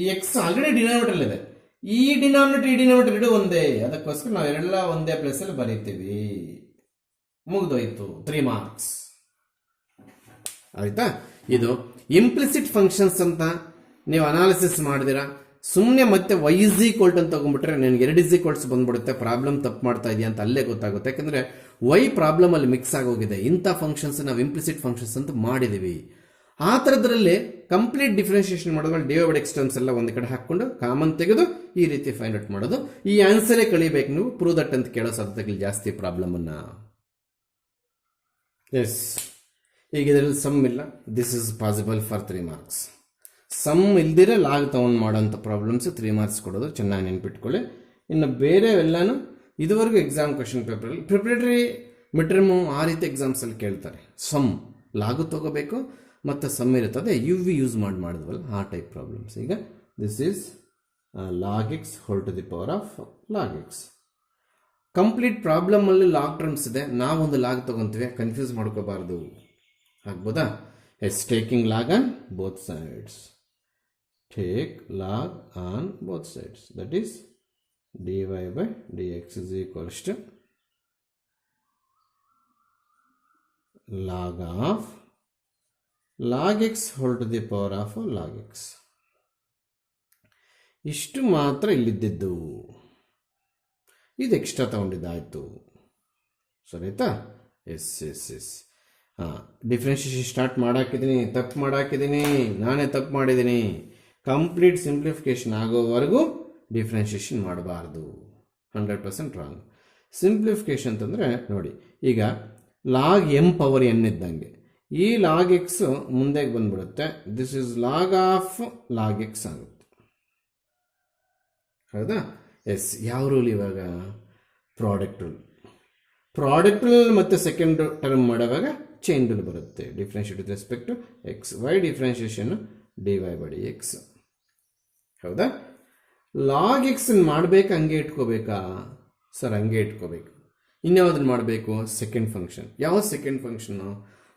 ಈ ಎಕ್ಸ್ ಆಲ್ರೆಡಿ ಡಿನಾಮಿನೇಟರ್ ಇದೆ. ಈ ಡಿನಾಮಿನೇಟರ್ ಎರಡು ಒಂದೇ, ಅದಕ್ಕೋಸ್ಕರ ನಾವು ಎರಡೆಲ್ಲ ಒಂದೇ ಪ್ಲೇಸ್ ಅಲ್ಲಿ ಬರೀತೀವಿ. ಮುಗಿದೋಯ್ತು 3 ಮಾರ್ಕ್ಸ್. ಆಯ್ತಾ? ಇದು ಇಂಪ್ಲಿಸಿಟ್ ಫಂಕ್ಷನ್ಸ್ ಅಂತ ನೀವು ಅನಾಲಿಸಿಸ್ ಮಾಡಿದಿರಾ. ಸುಮ್ಮನೆ ಮತ್ತೆ ವೈ ಇಸ್ ಈಕ್ವಲ್ ಅಂತ ತಗೊಂಡ್ಬಿಟ್ರೆ ನಿನಗೆ 2 ಇಸ್ ಈಕ್ವಲ್ಸ್ ಬಂದ್ಬಿಡುತ್ತೆ, ಪ್ರಾಬ್ಲಮ್ ತಪ್ಪು ಮಾಡ್ತಾ ಇದೆಯಾ ಅಂತ ಅಲ್ಲೇ ಗೊತ್ತಾಗುತ್ತೆ. ಯಾಕಂದ್ರೆ ವೈ ಪ್ರಾಬ್ಲಮ್ ಅಲ್ಲಿ ಮಿಕ್ಸ್ ಆಗೋಗಿದೆ. ಇಂಥ ಫಂಕ್ಷನ್ಸ್ ನಾವು ಇಂಪ್ಲಿಸಿಟ್ ಫಂಕ್ಷನ್ಸ್ ಅಂತ ಮಾಡಿದೀವಿ. ಆ ಥರದ್ರಲ್ಲಿ ಕಂಪ್ಲೀಟ್ ಡಿಫ್ರೆನ್ಶಿಯೇಷನ್ ಮಾಡೋದ್ರಲ್ಲಿ ಡಿ ಬೈ ಎಕ್ಸ್ ಟರ್ಮ್ಸ್ ಎಲ್ಲ ಒಂದು ಕಡೆ ಹಾಕೊಂಡು ಕಾಮನ್ ತೆಗೆದು ಈ ರೀತಿ ಫೈಂಡ್ ಔಟ್ ಮಾಡೋದು. ಈ ಆನ್ಸರೇ ಕಳಿಬೇಕು ನೀವು. ಪ್ರೂವ್ ದಟ್ ಅಂತ ಕೇಳೋ ಸಾಧ್ಯತೆಗಳು ಜಾಸ್ತಿ ಪ್ರಾಬ್ಲಮ್ ಅನ್ನ. ಎಸ್, ಈಗ ಇದರಲ್ಲಿ ಸಮ್ ಇಲ್ಲ. This is possible for 3 marks. Sum ಇಲ್ದಿರ ಲಾಗ್ ತಗೊಂಡು ಮಾಡೋಂಥ ಪ್ರಾಬ್ಲಮ್ಸ್ 3 ಮಾರ್ಕ್ಸ್ ಕೊಡೋದು, ಚೆನ್ನಾಗಿ ನೆನ್ಪಿಟ್ಕೊಳ್ಳಿ. ಇನ್ನು ಬೇರೆ ಎಲ್ಲಾನು ಇದುವರೆಗೂ ಎಕ್ಸಾಮ್ ಕ್ವಶನ್ ಪೇಪರಲ್ಲಿ ಪ್ರಿಪರೇಟರಿ ಮಿಡ್ ಟರ್ಮು ಆ ರೀತಿ ಎಕ್ಸಾಮ್ಸಲ್ಲಿ ಕೇಳ್ತಾರೆ. ಸಮ್ ಲಾಗು ತಗೋಬೇಕು ಮತ್ತು ಸಮ್ ಇರುತ್ತದೆ, ಯು ವಿ ಯೂಸ್ ಮಾಡಿದ್ವಲ್ಲ ಆ ಟೈಪ್ ಪ್ರಾಬ್ಲಮ್ಸ್. ಈಗ this is log x whole to the power of log x. Complete ಪ್ರಾಬ್ಲಮಲ್ಲಿ ಲಾಗ್ ಟರ್ಮ್ಸ್ ಇದೆ, ನಾವೊಂದು ಲಾಗ್ ತಗೊಂತೀವಿ, ಕನ್ಫ್ಯೂಸ್ ಮಾಡ್ಕೋಬಾರ್ದು. ಆಗ್ಬೋದಾ? Yes, taking log on both sides. Take log on both sides, that is dy by dx is equals to log of log x whole to the power of log x. ಇಷ್ಟು ಮಾತ್ರ ಇಲ್ಲಿದ್ದು, ಇದು extra ತಗೊಂಡಿದ್ದಾಯ್ತು. ಸರಿ ಆಯ್ತಾ? Yes yes yes. Differentiation start ಮಾಡಾಕಿದ್ದೀನಿ, ತಪ್ಪು ಮಾಡಾಕಿದ್ದೀನಿ, ನಾನೇ ತಪ್ಪು ಮಾಡಿದ್ದೀನಿ. ಕಂಪ್ಲೀಟ್ ಸಿಂಪ್ಲಿಫಿಕೇಶನ್ ಆಗೋವರೆಗೂ ಡಿಫ್ರೆನ್ಷಿಯೇಷನ್ ಮಾಡಬಾರ್ದು. 100% ರಾಂಗ್. ಸಿಂಪ್ಲಿಫಿಕೇಶನ್ ಅಂತಂದರೆ ನೋಡಿ, ಈಗ ಲಾಗ್ ಎಂ ಪವರ್ ಎನ್ ಇದ್ದಂಗೆ ಈ ಲಾಗ್ ಎಕ್ಸ್ ಮುಂದೆ ಬಂದ್ಬಿಡುತ್ತೆ. This is log of log x ಆಗುತ್ತೆ. ಹೌದಾ? ಎಸ್. ಯಾವ ರೂಲ್ ಇವಾಗ? Product rule. ಪ್ರಾಡಕ್ಟ್ ರೂಲ್ ಮತ್ತು ಸೆಕೆಂಡ್ ಟರ್ಮ್ ಮಾಡುವಾಗ ಚೈನ್ ರೂಲ್ ಬರುತ್ತೆ. Differentiate with respect to x y, differentiation d y by D x. ಹೌದಾ? ಲಾಗ್ ಎಕ್ಸ್ ಮಾಡಬೇಕು, ಹಂಗೆ ಇಟ್ಕೋಬೇಕಾ ಸರ್? ಹಂಗೆ ಇಟ್ಕೋಬೇಕು. ಇನ್ಯಾವುದನ್ನು ಮಾಡಬೇಕು? Second function. ಯಾವ second function?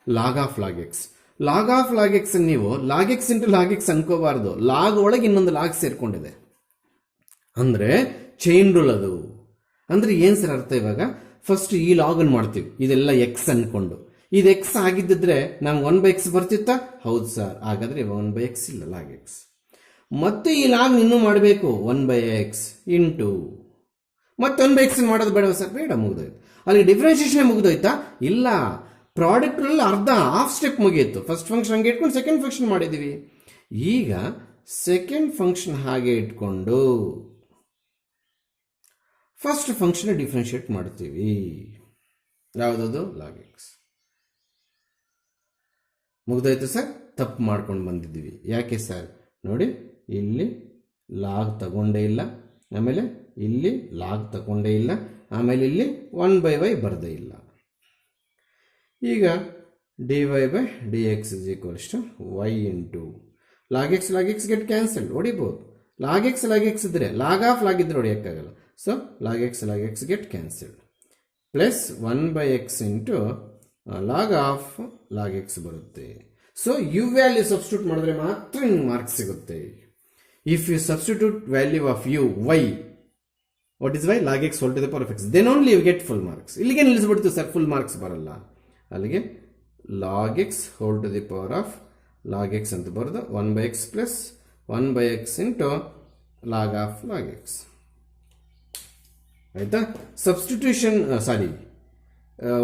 Log of log x. Log of log x ನೀವು log X into log x ಅನ್ಕೋಬಾರ್ದು. Log ಒಳಗೆ ಇನ್ನೊಂದು ಲಾಗ್ ಸೇರ್ಕೊಂಡಿದೆ ಅಂದ್ರೆ ಚೈನ್ ರೂಲ್ ಅದು. ಅಂದ್ರೆ ಏನ್ ಸರ್ ಅರ್ಥ? ಇವಾಗ ಫಸ್ಟ್ ಈ ಲಾಗ್ ಅನ್ನು ಮಾಡ್ತೀವಿ, ಇದೆಲ್ಲ ಎಕ್ಸ್ ಅನ್ಕೊಂಡು. ಇದು ಎಕ್ಸ್ ಆಗಿದ್ದಿದ್ರೆ ನಮ್ಗೆ 1/x ಬರ್ತಿತ್ತಾ? ಹೌದು ಸರ್. ಹಾಗಾದ್ರೆ 1/x ಇಲ್ಲ, ಲಾಗ್ ಎಕ್ಸ್. ಮತ್ತೆ ಈ ಲಾಗ್ ಇನ್ನೂ ಮಾಡಬೇಕು, 1/x ಇಂಟು ಮತ್ತೆ 1/x ಮಾಡೋದು ಬೇಡ ಸರ್? ಬೇಡ, ಮುಗಿದೋಯ್ತು. ಅಲ್ಲಿ ಡಿಫ್ರೆನ್ಷಿಯೇಷನ್ ಮುಗಿದೋಯ್ತಾ? ಇಲ್ಲ, ಪ್ರಾಡಕ್ಟ್ ಅರ್ಧ ಹಾಫ್ ಸ್ಟೆಪ್ ಮುಗಿಯಿತು. ಫಸ್ಟ್ ಫಂಕ್ಷನ್ ಹಂಗೆ ಇಟ್ಕೊಂಡು ಸೆಕೆಂಡ್ ಫಂಕ್ಷನ್ ಮಾಡಿದೀವಿ. ಈಗ ಸೆಕೆಂಡ್ ಫಂಕ್ಷನ್ ಹಾಗೆ ಇಟ್ಕೊಂಡು ಫಸ್ಟ್ ಫಂಕ್ಷನ್ ಡಿಫ್ರೆನ್ಷಿಯೇಟ್ ಮಾಡ್ತೀವಿ. ಯಾವುದದು? Log x. ಮುಗ್ದೋಯ್ತು ಸರ್. ತಪ್ಪು ಮಾಡ್ಕೊಂಡು ಬಂದಿದ್ದೀವಿ. ಯಾಕೆ ಸರ್? ನೋಡಿ, ಇಲ್ಲಿ ಲಾಗ್ ತಗೊಂಡೇ ಇಲ್ಲ, ಆಮೇಲೆ ಇಲ್ಲಿ ಲಾಗ್ ತಗೊಂಡೇ ಇಲ್ಲ, ಆಮೇಲೆ ಇಲ್ಲಿ 1/y ಬರದೇ ಇಲ್ಲ. ಈಗ dy by dx is equals to y into log x get cancelled. ಹೊಡಿಬೋದು. ಲಾಗ್ ಎಕ್ಸ್ ಇದ್ರೆ ಲಾಗ್ ಆಫ್ ಲಾಗ್ ಇದ್ರೆ ಹೊಡಿಯೋಕ್ಕಾಗಲ್ಲ. So log x get cancelled. Plus 1/x into log of log x ಬರುತ್ತೆ. ಸೊ ಯು ವ್ಯಾಲ್ಯೂ ಸಬ್ಸ್ಟಿಟ್ಯೂಟ್ ಮಾಡಿದ್ರೆ ಮಾತ್ರ ನಿಮ್ಗೆ marks ಸಿಗುತ್ತೆ. If you substitute value of u y, what is y? Log x whole to the power of x, then only you get full marks. ಇಲ್ಲಿಗೆ ನಿಲ್ಲಿಸ್ಬಿಡ್ತೀವಿ sir, full marks ಬರಲ್ಲ. ಅಲ್ಲಿಗೆ log x whole to the power of log x ಅಂತ ಬರೋದು 1/x plus 1/x into log of log x. ಆಯ್ತಾ? Substitution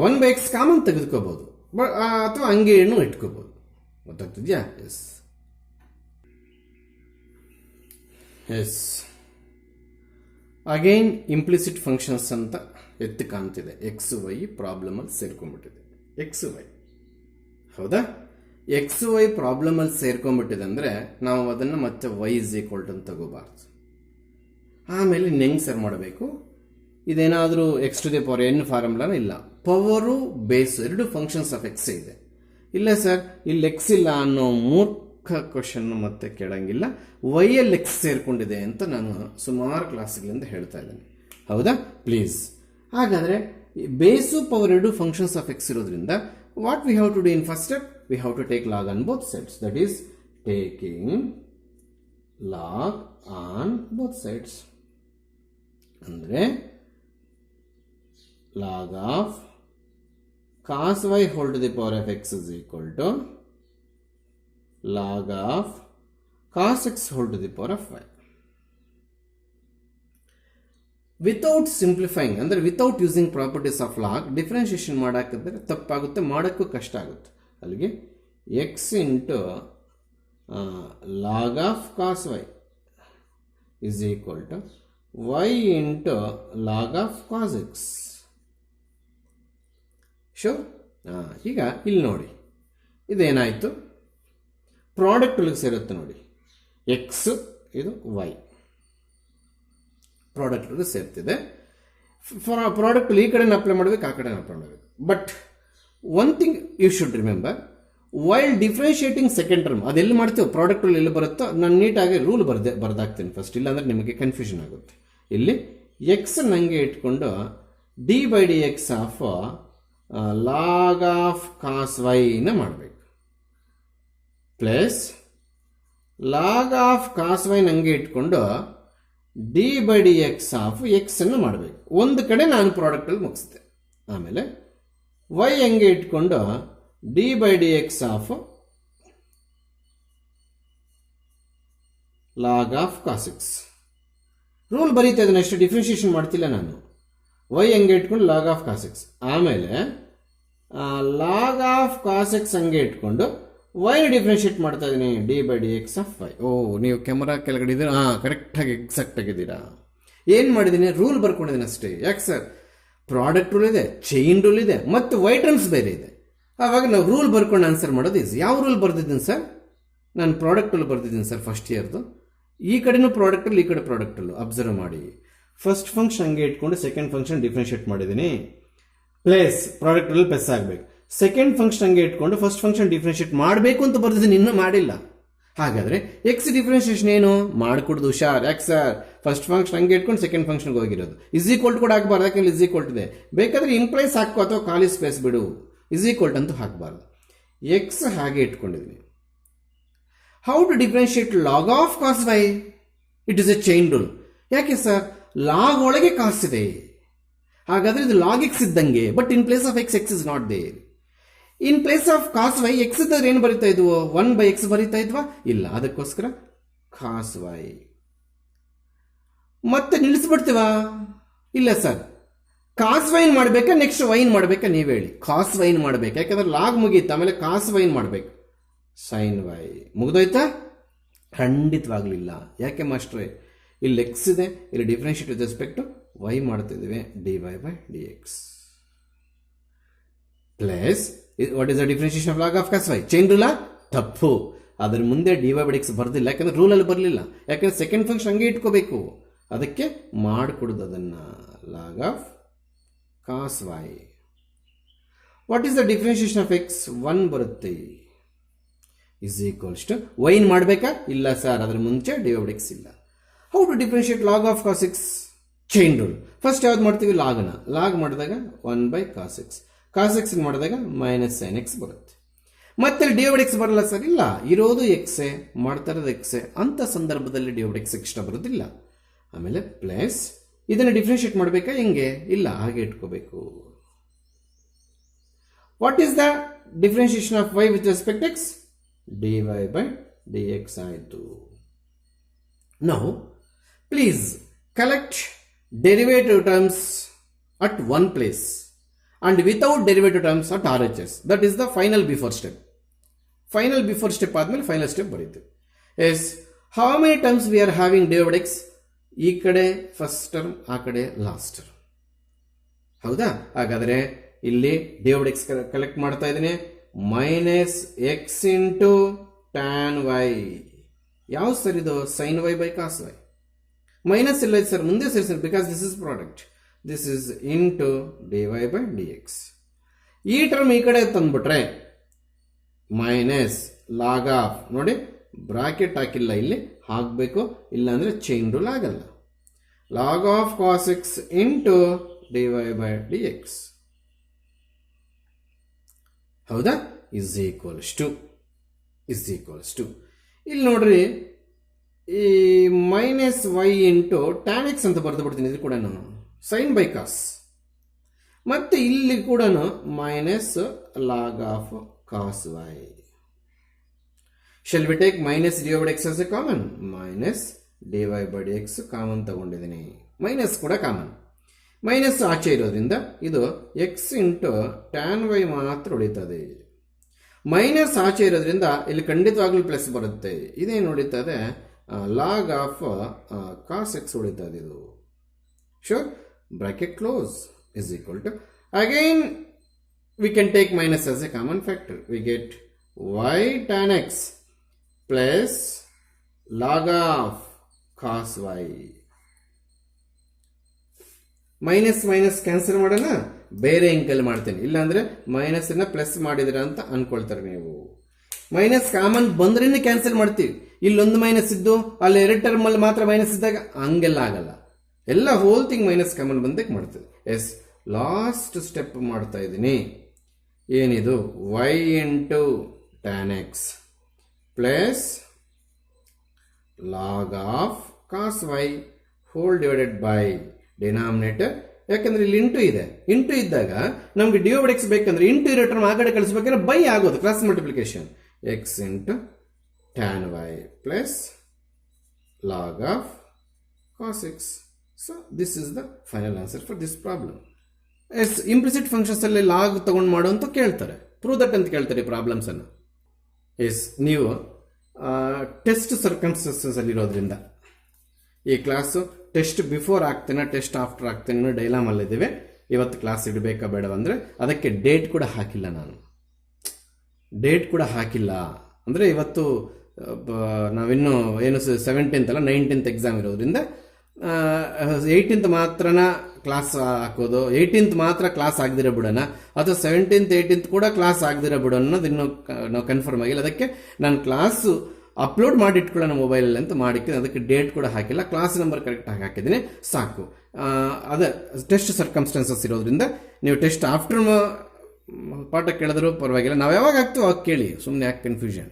1/x common ತೆಗೆದುಕೋಬಹುದು, ಅಥವಾ ಹಂಗೇನು ಇಟ್ಕೋಬಹುದು. ಗೊತ್ತಾಗ್ತಿದ್ಯಾ? ಎಸ್ ಅಗೈನ್ ಇಂಪ್ಲಿಸಿಟ್ ಫಂಕ್ಷನ್ಸ್ ಅಂತ ಎತ್ತು ಕಾಣ್ತಿದೆ. ಎಕ್ಸ್ ವೈ ಪ್ರಾಬ್ಲಮಲ್ಲಿ ಸೇರ್ಕೊಂಡ್ಬಿಟ್ಟಿದೆ. ಎಕ್ಸ್ ವೈ ಹೌದಾ? ಎಕ್ಸ್ ವೈ ಪ್ರಾಬ್ಲಮಲ್ಲಿ ಸೇರ್ಕೊಂಡ್ಬಿಟ್ಟಿದೆ ಅಂದರೆ ನಾವು ಅದನ್ನು ಮತ್ತೆ ವೈ ಇಸ್ ಈಕ್ವಲ್ ಟು ಅಂತ ತಗೋಬಾರ್ದು. ಆಮೇಲೆ ಹೆಂಗೆ ಸರ್ ಮಾಡಬೇಕು? ಇದೇನಾದರೂ x to the power n ಫಾರ್ಮುಲಾನ? ಇಲ್ಲ, ಪವರು ಬೇಸ್ ಎರಡು ಫಂಕ್ಷನ್ಸ್ ಆಫ್ ಎಕ್ಸ್ ಇದೆ. ಇಲ್ಲ ಸರ್ ಇಲ್ಲಿ ಎಕ್ಸ್ ಇಲ್ಲ ಅನ್ನೋ ಮೂರ್ಖ ಕ್ವಶನ್ ಮತ್ತೆ ಕೇಳಂಗಿಲ್ಲ. ವೈಯಲ್ಲಿ ಎಕ್ಸ್ ಸೇರ್ಕೊಂಡಿದೆ ಅಂತ ನಾನು ಸುಮಾರು ಕ್ಲಾಸ್ಗಳಿಂದ ಹೇಳ್ತಾ ಇದ್ದೇನೆ. ಹೌದಾ? ಪ್ಲೀಸ್. ಹಾಗಾದರೆ ಬೇಸು ಪವರ್ ಎರಡು ಫಂಕ್ಷನ್ಸ್ ಆಫ್ ಎಕ್ಸ್ ಇರೋದ್ರಿಂದ what we have to do in first step? We have to take log on both sides. That is taking log on both sides. ಅಂದರೆ log of cos y whole to the power of x is equal to log of cos x whole to the power of y. Without simplifying ಅಂದರೆ without using properties of log differentiation ಮಾಡೋಕ್ಕಿದ್ರೆ ತಪ್ಪಾಗುತ್ತೆ, ಮಾಡೋಕ್ಕೂ ಕಷ್ಟ ಆಗುತ್ತೆ. ಅಲ್ಲಿಗೆ x into log of cos y is equal to y into log of cos x. Sure? ಈಗ ಇಲ್ಲಿ ನೋಡಿ, ಇದೇನಾಯಿತು? ಪ್ರಾಡಕ್ಟ್ ಒಳಗೆ ಸೇರುತ್ತೆ ನೋಡಿ. ಎಕ್ಸ್ ಇದು ವೈ ಪ್ರಾಡಕ್ಟ್ ಒಳಗೆ ಸೇರ್ತಿದೆ. ಪ್ರಾಡಕ್ಟ್ ಈ ಕಡೆನ ಅಪ್ಲೈ ಮಾಡಬೇಕು, ಆ ಕಡೆನ ಅಪ್ಲೈ ಮಾಡಬೇಕು. But one thing you should remember, while differentiating second term ಅದೆಲ್ಲಿ ಮಾಡ್ತೀವೋ ಪ್ರಾಡಕ್ಟ್ ಒಳಗೆ ಎಲ್ಲಿ ಬರುತ್ತೋ ನಾನು ನೀಟಾಗಿ ರೂಲ್ ಬರ್ದಾಕ್ತೀನಿ ಫಸ್ಟ್, ಇಲ್ಲಾಂದರೆ ನಿಮಗೆ ಕನ್ಫ್ಯೂಷನ್ ಆಗುತ್ತೆ. ಇಲ್ಲಿ ಎಕ್ಸ್ ನನಗೆ ಇಟ್ಕೊಂಡು d by D x of log of cos ವೈನ ಮಾಡಬೇಕು, plus log of cos y ನಂಗೆ ಇಟ್ಕೊಂಡು d by D x of x ಅನ್ನು ಮಾಡಬೇಕು. ಒಂದು ಕಡೆ ನಾನು ಪ್ರಾಡಕ್ಟಲ್ಲಿ ಮುಗಿಸಿದೆ. ಆಮೇಲೆ ವೈ ಹಂಗೆ ಇಟ್ಕೊಂಡು d by D x of log of cos x. Rule ಬರೀತಾ ಇದ್ದೀನಿ ಅಷ್ಟು, ಡಿಫ್ರೆನ್ಷಿಯೇಷನ್ ಮಾಡ್ತಿಲ್ಲ ನಾನು. ವೈ ಹಂಗೆ ಇಟ್ಕೊಂಡು ಲಾಗ್ ಆಫ್ ಕಾಸ್ ಎಕ್ಸ್, ಆಮೇಲೆ ಲಾಗ್ ಆಫ್ ಕಾಸ್ ಎಕ್ಸ್ ಹಂಗೆ ಇಟ್ಕೊಂಡು ವೈ ಡಿಫ್ರೆನ್ಷಿಯೇಟ್ ಮಾಡ್ತಾ ಇದ್ದೀನಿ d by D x of y. ಓ, ನೀವು ಕ್ಯಾಮರಾ ಕೆಳಗಡೆ ಇದ್ದೀರಾ? ಕರೆಕ್ಟಾಗಿ ಎಕ್ಸಾಕ್ಟ್ ಆಗಿದ್ದೀರಾ. ಏನು ಮಾಡಿದ್ದೀನಿ? ರೂಲ್ ಬರ್ಕೊಂಡಿದ್ದೀನಿ ಅಷ್ಟೇ. ಯಾಕೆ ಸರ್? ಪ್ರಾಡಕ್ಟ್ ರೂಲ್ ಇದೆ, ಚೈನ್ ರೂಲ್ ಇದೆ, ಮತ್ತು ವೈ ಟರ್ಮ್ಸ್ ಬೇರೆ ಇದೆ. ಆವಾಗ ನಾವು ರೂಲ್ ಬರ್ಕೊಂಡು ಆನ್ಸರ್ ಮಾಡೋದು ಈಸಿ. ಯಾವ ರೂಲ್ ಬರ್ದಿದ್ದೀನಿ ಸರ್? ನಾನು ಪ್ರಾಡಕ್ಟ್ ರೂಲ್ ಬರ್ದಿದ್ದೀನಿ ಸರ್ ಫಸ್ಟ್ ಇಯರ್ದು. ಈ ಕಡೆನೂ ಪ್ರಾಡಕ್ಟಲ್ಲಿ, ಈ ಕಡೆ ಪ್ರಾಡಕ್ಟಲ್ಲೂ ಅಬ್ಸರ್ವ್ ಮಾಡಿ. ಫಸ್ಟ್ ಫಂಕ್ಷನ್ ಹಂಗೆ ಇಟ್ಕೊಂಡು ಸೆಕೆಂಡ್ ಫಂಕ್ಷನ್ ಡಿಫ್ರೆನ್ಷಿಯೇಟ್ ಮಾಡಿದ್ದೀನಿ, ಪ್ಲಸ್ ಪ್ರಾಡಕ್ಟ್ ರೂಲ್ ಪ್ಲಸ್ ಆಗಬೇಕು. ಸೆಕೆಂಡ್ ಫಂಕ್ಷನ್ ಹಂಗೆ ಇಟ್ಕೊಂಡು ಫಸ್ಟ್ ಫಂಕ್ಷನ್ ಡಿಫ್ರೆನ್ಷಿಯೇಟ್ ಮಾಡಬೇಕು ಅಂತ ಬರ್ದಿದ್ದೀನಿ, ಇನ್ನೂ ಮಾಡಿಲ್ಲ. ಹಾಗಾದರೆ ಎಕ್ಸ್ ಡಿಫ್ರೆನ್ಷಿಯೇಷನ್ ಏನು ಮಾಡಿಕೊಡ್ದು ಹುಷಾರ್. ಯಾಕೆ ಸರ್? ಫಸ್ಟ್ ಫಂಕ್ಷನ್ ಹಂಗೆ ಇಟ್ಕೊಂಡು ಸೆಕೆಂಡ್ ಫಂಕ್ಷನ್ಗೆ ಹೋಗಿರೋದು. ಇಸ್ ಈಕ್ವಲ್ ಟು ಕೂಡ ಹಾಕಬಾರ್ದು, ಯಾಕೆಂದ್ರೆ ಇಸ್ ಈಕ್ವಲ್ ಟು ಇದೆ. ಬೇಕಾದರೆ ಇಂಪ್ಲೈಸ್ ಹಾಕೋ ಅಥವಾ ಖಾಲಿ ಸ್ಪೇಸ್ ಬಿಡು, ಇಸ್ ಈಕ್ವಲ್ ಟು ಅಂತೂ ಹಾಕಬಾರ್ದು. ಎಕ್ಸ್ ಹಾಗೆ ಇಟ್ಕೊಂಡಿದ್ದೀನಿ. How to differentiate log of cos y? It is a chain rule. ಯಾಕೆ ಸರ್? ಲಾಗ್ ಒಳಗೆ ಕಾಸ್ ಇದೆ, ಹಾಗಾದ್ರೆ ಇದು ಲಾಗ್ ಎಕ್ಸ್ ಇದ್ದಂಗೆ. But in place of x, x is not there. In place of cos y x ಇದ್ದರೆ ಏನು ಬರೀತಾ ಇದ್ವು? 1/x ಬರೀತಾ ಇದ್ವಾ? ಇಲ್ಲ, ಅದಕ್ಕೋಸ್ಕರ ಕಾಸ್ ವೈ. ಮತ್ತೆ ನಿಲ್ಲಿಸ್ಬಿಡ್ತೀವಾ? ಇಲ್ಲ ಸರ್, ಕಾಸ್ ವೈನ್ ಮಾಡಬೇಕಾ ನೆಕ್ಸ್ಟ್ ವೈನ್ ಮಾಡಬೇಕಾ? ನೀವು ಹೇಳಿ. ಕಾಸ್ ವೈನ್ ಮಾಡಬೇಕು, ಯಾಕಂದ್ರೆ ಲಾಗ್ ಮುಗೀತು, ಆಮೇಲೆ ಕಾಸ್ ವೈನ್ ಮಾಡಬೇಕು. ಸೈನ್ ವೈ ಮುಗಿದೋಯ್ತಾ? ಖಂಡಿತವಾಗ್ಲಿಲ್ಲ. ಯಾಕೆ ಮಾಸ್ಟ್ರೇ? ಇಲ್ಲಿ ಎಕ್ಸ್ ಇದೆ, ಇಲ್ಲಿ ಡಿಫ್ರೆನ್ಷಿಯೇಟ್ ವಿತ್ ರೆಸ್ಪೆಕ್ಟ್ ವೈ ಮಾಡ್ತಿದ್ದೀವಿ, d y by D x plus what is the differentiation of log of cos y? Chain ರೂಲಾ? ತಪ್ಪು. ಅದ್ರ ಮುಂದೆ d y by D x ಬರ್ದಿಲ್ಲ, ಯಾಕಂದ್ರೆ ರೂಲಲ್ಲಿ ಬರಲಿಲ್ಲ. ಯಾಕಂದ್ರೆ ಸೆಕೆಂಡ್ ಫಂಕ್ಷನ್ ಹಂಗೆ ಇಟ್ಕೋಬೇಕು, ಅದಕ್ಕೆ ಮಾಡಿಕೊಡೋದು ಅದನ್ನು. Log of cos y. What is the differentiation of x? 1 ಬರುತ್ತೆ. ಇಸ್ ಈಕ್ವಲ್ಸ್ ಟು ವೈನ್ ಮಾಡಬೇಕಾ? ಇಲ್ಲ ಸರ್, ಅದ್ರ ಮುಂಚೆ d y by D X ಇಲ್ಲ. How to differentiate log of cos x? Chain rule. First ಯಾವ್ದು ಮಾಡ್ತೀವಿ? ಲಾಗ್ನ. ಲಾಗ್ ಮಾಡಿದಾಗ 1/cos x, ಕಾಸ್ ಎಕ್ಸ್ ಮಾಡಿದಾಗ ಮೈನಸ್ ಸೈನ್ ಎಕ್ಸ್ ಬರುತ್ತೆ. ಮತ್ತೆ d y by D x ಬರಲ್ಲ ಸರ್? ಇಲ್ಲ, ಇರೋದು ಎಕ್ಸೆ, ಮಾಡ್ತಾ ಇರೋದು ಎಕ್ಸೆ. ಅಂಥ ಸಂದರ್ಭದಲ್ಲಿ d y by D x extra ಬರೋದಿಲ್ಲ. ಆಮೇಲೆ ಪ್ಲಸ್ ಇದನ್ನು ಡಿಫ್ರೆನ್ಷಿಯೇಟ್ ಮಾಡಬೇಕಾ? ಹೆಂಗೆ? ಇಲ್ಲ, ಹಾಗೆ ಇಟ್ಕೋಬೇಕು. What is the differentiation of y with respect x? D y by D x ಆಯಿತು. Now please collect derivative terms at one place and without derivative terms at RHS. That is the final before step. Final before step ಆದ್ಮೇಲೆ final step ಬರೀತೀವಿ. Yes, how many terms we are having dy over x? ಈ ಕಡೆ first term, ಆ ಕಡೆ last term. ಹೌದಾ? ಹಾಗಾದ್ರೆ ಇಲ್ಲಿ dy over x collect ಮಾಡ್ತಾ ಇದ್ದೀನಿ. Minus x into tan y. ಯಾವ ಸರ್ ಇದು? Sine y by cos y. Minus ಇಲ್ಲ ಸರ್, ಮುಂದೆ ಸರಿ sir, because this is product. This is into dy by dx. ಈ ಟರ್ಮ್ ಈ ಕಡೆ ತಂದ್ಬಿಟ್ರೆ ಮೈನಸ್ ಲಾಗ್ ಆಫ್, ನೋಡಿ ಬ್ರಾಕೆಟ್ ಹಾಕಿಲ್ಲ, ಇಲ್ಲಿ ಹಾಕಬೇಕು, ಇಲ್ಲ ಅಂದ್ರೆ ಚೈನ್ ರೂಲ್ ಆಗಲ್ಲ. Log of cos X into dy by dx. ಹೌದಾ? ಇಸ್ ಈಕ್ವಲ್ಸ್ ಟು ಇಲ್ಲಿ ನೋಡ್ರಿ, ಈ minus y into tan X ಅಂತ ಬರೆದು ಬಿಡ್ತೀನಿ. ಇದು ಕೂಡ ನಾನು ಸೈನ್ ಬೈ ಕಾಸ್. ಮತ್ತೆ ಇಲ್ಲಿ ಕೂಡ minus log of cos y. Shall we take minus dy by x as a common? Minus dy by dx common ತಗೊಂಡಿದ್ದೀನಿ. ಮೈನಸ್ ಕೂಡ ಕಾಮನ್. ಮೈನಸ್ ಆಚೆ ಇರೋದ್ರಿಂದ ಇದು ಎಕ್ಸ್ ಇಂಟು ಟ್ಯಾನ್ ವೈ ಮಾತ್ರ ಉಳಿತದೆ. ಮೈನಸ್ ಆಚೆ ಇರೋದ್ರಿಂದ ಇಲ್ಲಿ ಖಂಡಿತವಾಗ್ಲೂ ಪ್ಲಸ್ ಬರುತ್ತೆ. ಇದೇನು ಉಳಿತದೆ? ಲಾಗ್ ಆಫ್ ಕಾಸ್ ಎಕ್ಸ್ ಉಳಿತದೆ. ಇದು sure. Bracket close is equal to, again we can take minus as a common factor. We get y tan x plus log of cos y. Minus minus cancel ಮಾಡೋಣ, ಬೇರೆ ಇಂಕಲ್ ಮಾಡ್ತೇನೆ. ಇಲ್ಲಾಂದ್ರೆ minus ಅನ್ನ plus ಮಾಡಿದ್ರ ಅಂತ ಅನ್ಕೊಳ್ತಾರೆ ನೀವು. ಮೈನಸ್ ಕಾಮನ್ ಬಂದ್ರೇನೆ ಕ್ಯಾನ್ಸಲ್ ಮಾಡ್ತೀವಿ. ಇಲ್ಲೊಂದು ಮೈನಸ್ ಇದ್ದು ಅಲ್ಲಿ ಎರಡು ಟರ್ಮ್ ಅಲ್ಲಿ ಮಾತ್ರ ಮೈನಸ್ ಇದ್ದಾಗ ಹಂಗೆಲ್ಲ ಆಗಲ್ಲ. ಎಲ್ಲ ಹೋಲ್ ಥಿಂಗ್ ಮೈನಸ್ ಕಾಮನ್ ಬಂದಕ್ಕೆ ಮಾಡ್ತದೆ. ಎಸ್, ಲಾಸ್ಟ್ ಸ್ಟೆಪ್ ಮಾಡ್ತಾ ಇದ್ದೀನಿ. ಏನಿದು? y into tan x plus log of cos y whole divided by denominator. ಯಾಕಂದ್ರೆ ಇಲ್ಲಿ ಇಂಟು ಇದೆ. ಇಂಟು ಇದ್ದಾಗ ನಮ್ಗೆ dy over x ಬೇಕಂದ್ರೆ ಇಂಟು ಇರೋ ಟರ್ಮ್ ಆ ಕಡೆ ಕಳಿಸ್ಬೇಕಂದ್ರೆ ಬೈ ಆಗೋದು, cross multiplication. X into tan y plus log of cos x. So this is the final answer for this problem. Yes, implicit functions ಅಲ್ಲಿ ಲಾಗ್ ತಗೊಂಡು ಮಾಡು ಅಂತ ಕೇಳ್ತಾರೆ, ಪ್ರೂವ್ ದಟ್ ಅಂತ ಕೇಳ್ತಾರೆ ಪ್ರಾಬ್ಲಮ್ಸ್ ಅನ್ನು. ಎಸ್, ನೀವು ಟೆಸ್ಟ್ ಸರ್ಕಮ್ಸ್ಟೆನ್ಸಸ್ ಅಲ್ಲಿ ಇರೋದ್ರಿಂದ ಈ ಕ್ಲಾಸು ಟೆಸ್ಟ್ ಬಿಫೋರ್ ಆಗ್ತೇನೆ, ಟೆಸ್ಟ್ ಆಫ್ಟರ್ ಆಗ್ತೇನೆ ಡೈಲಾಮಲ್ಲಿದ್ದೀವಿ. ಇವತ್ತು ಕ್ಲಾಸ್ ಇಡಬೇಕಾ ಬೇಡವಂದ್ರೆ ಅದಕ್ಕೆ ಡೇಟ್ ಕೂಡ ಹಾಕಿಲ್ಲ. ನಾನು ಡೇಟ್ ಕೂಡ ಹಾಕಿಲ್ಲ ಅಂದರೆ ಇವತ್ತು ನಾವಿನ್ನೂ ಏನು 17th ಅಲ್ಲ 19th ಎಕ್ಸಾಮ್ ಇರೋದ್ರಿಂದ 18th ಮಾತ್ರನ ಕ್ಲಾಸ್ ಹಾಕೋದು, 18th ಮಾತ್ರ ಕ್ಲಾಸ್ ಆಗದಿರೋ ಬಿಡೋಣ, ಅಥವಾ 17th 18th ಕೂಡ ಕ್ಲಾಸ್ ಆಗದಿರೋ ಬಿಡೋಣ ಅನ್ನೋದು ಇನ್ನೂ ನಾವು ಕನ್ಫರ್ಮ್ ಆಗಿಲ್ಲ. ಅದಕ್ಕೆ ನಾನು ಕ್ಲಾಸು ಅಪ್ಲೋಡ್ ಮಾಡಿ ಇಟ್ಕೊಳ್ಳೋಣ ಮೊಬೈಲಲ್ಲಿ ಅಂತ ಮಾಡಿದ್ದೀನಿ. ಅದಕ್ಕೆ ಡೇಟ್ ಕೂಡ ಹಾಕಿಲ್ಲ, ಕ್ಲಾಸ್ ನಂಬರ್ ಕರೆಕ್ಟಾಗಿ ಹಾಕಿದ್ದೀನಿ, ಸಾಕು. ಅದೇ ಟೆಸ್ಟ್ ಸರ್ಕಮ್ಸ್ಟೆನ್ಸಸ್ ಇರೋದ್ರಿಂದ ನೀವು ಟೆಸ್ಟ್ ಆಫ್ಟರ್ ಪಾಠ ಕೇಳಿದ್ರು ಪರವಾಗಿಲ್ಲ. ನಾವು ಯಾವಾಗ ಆಗ್ತೀವೋ ಅವಾಗ ಕೇಳಿ, ಸುಮ್ಮನೆ ಯಾಕೆ ಕನ್ಫ್ಯೂಷನ್.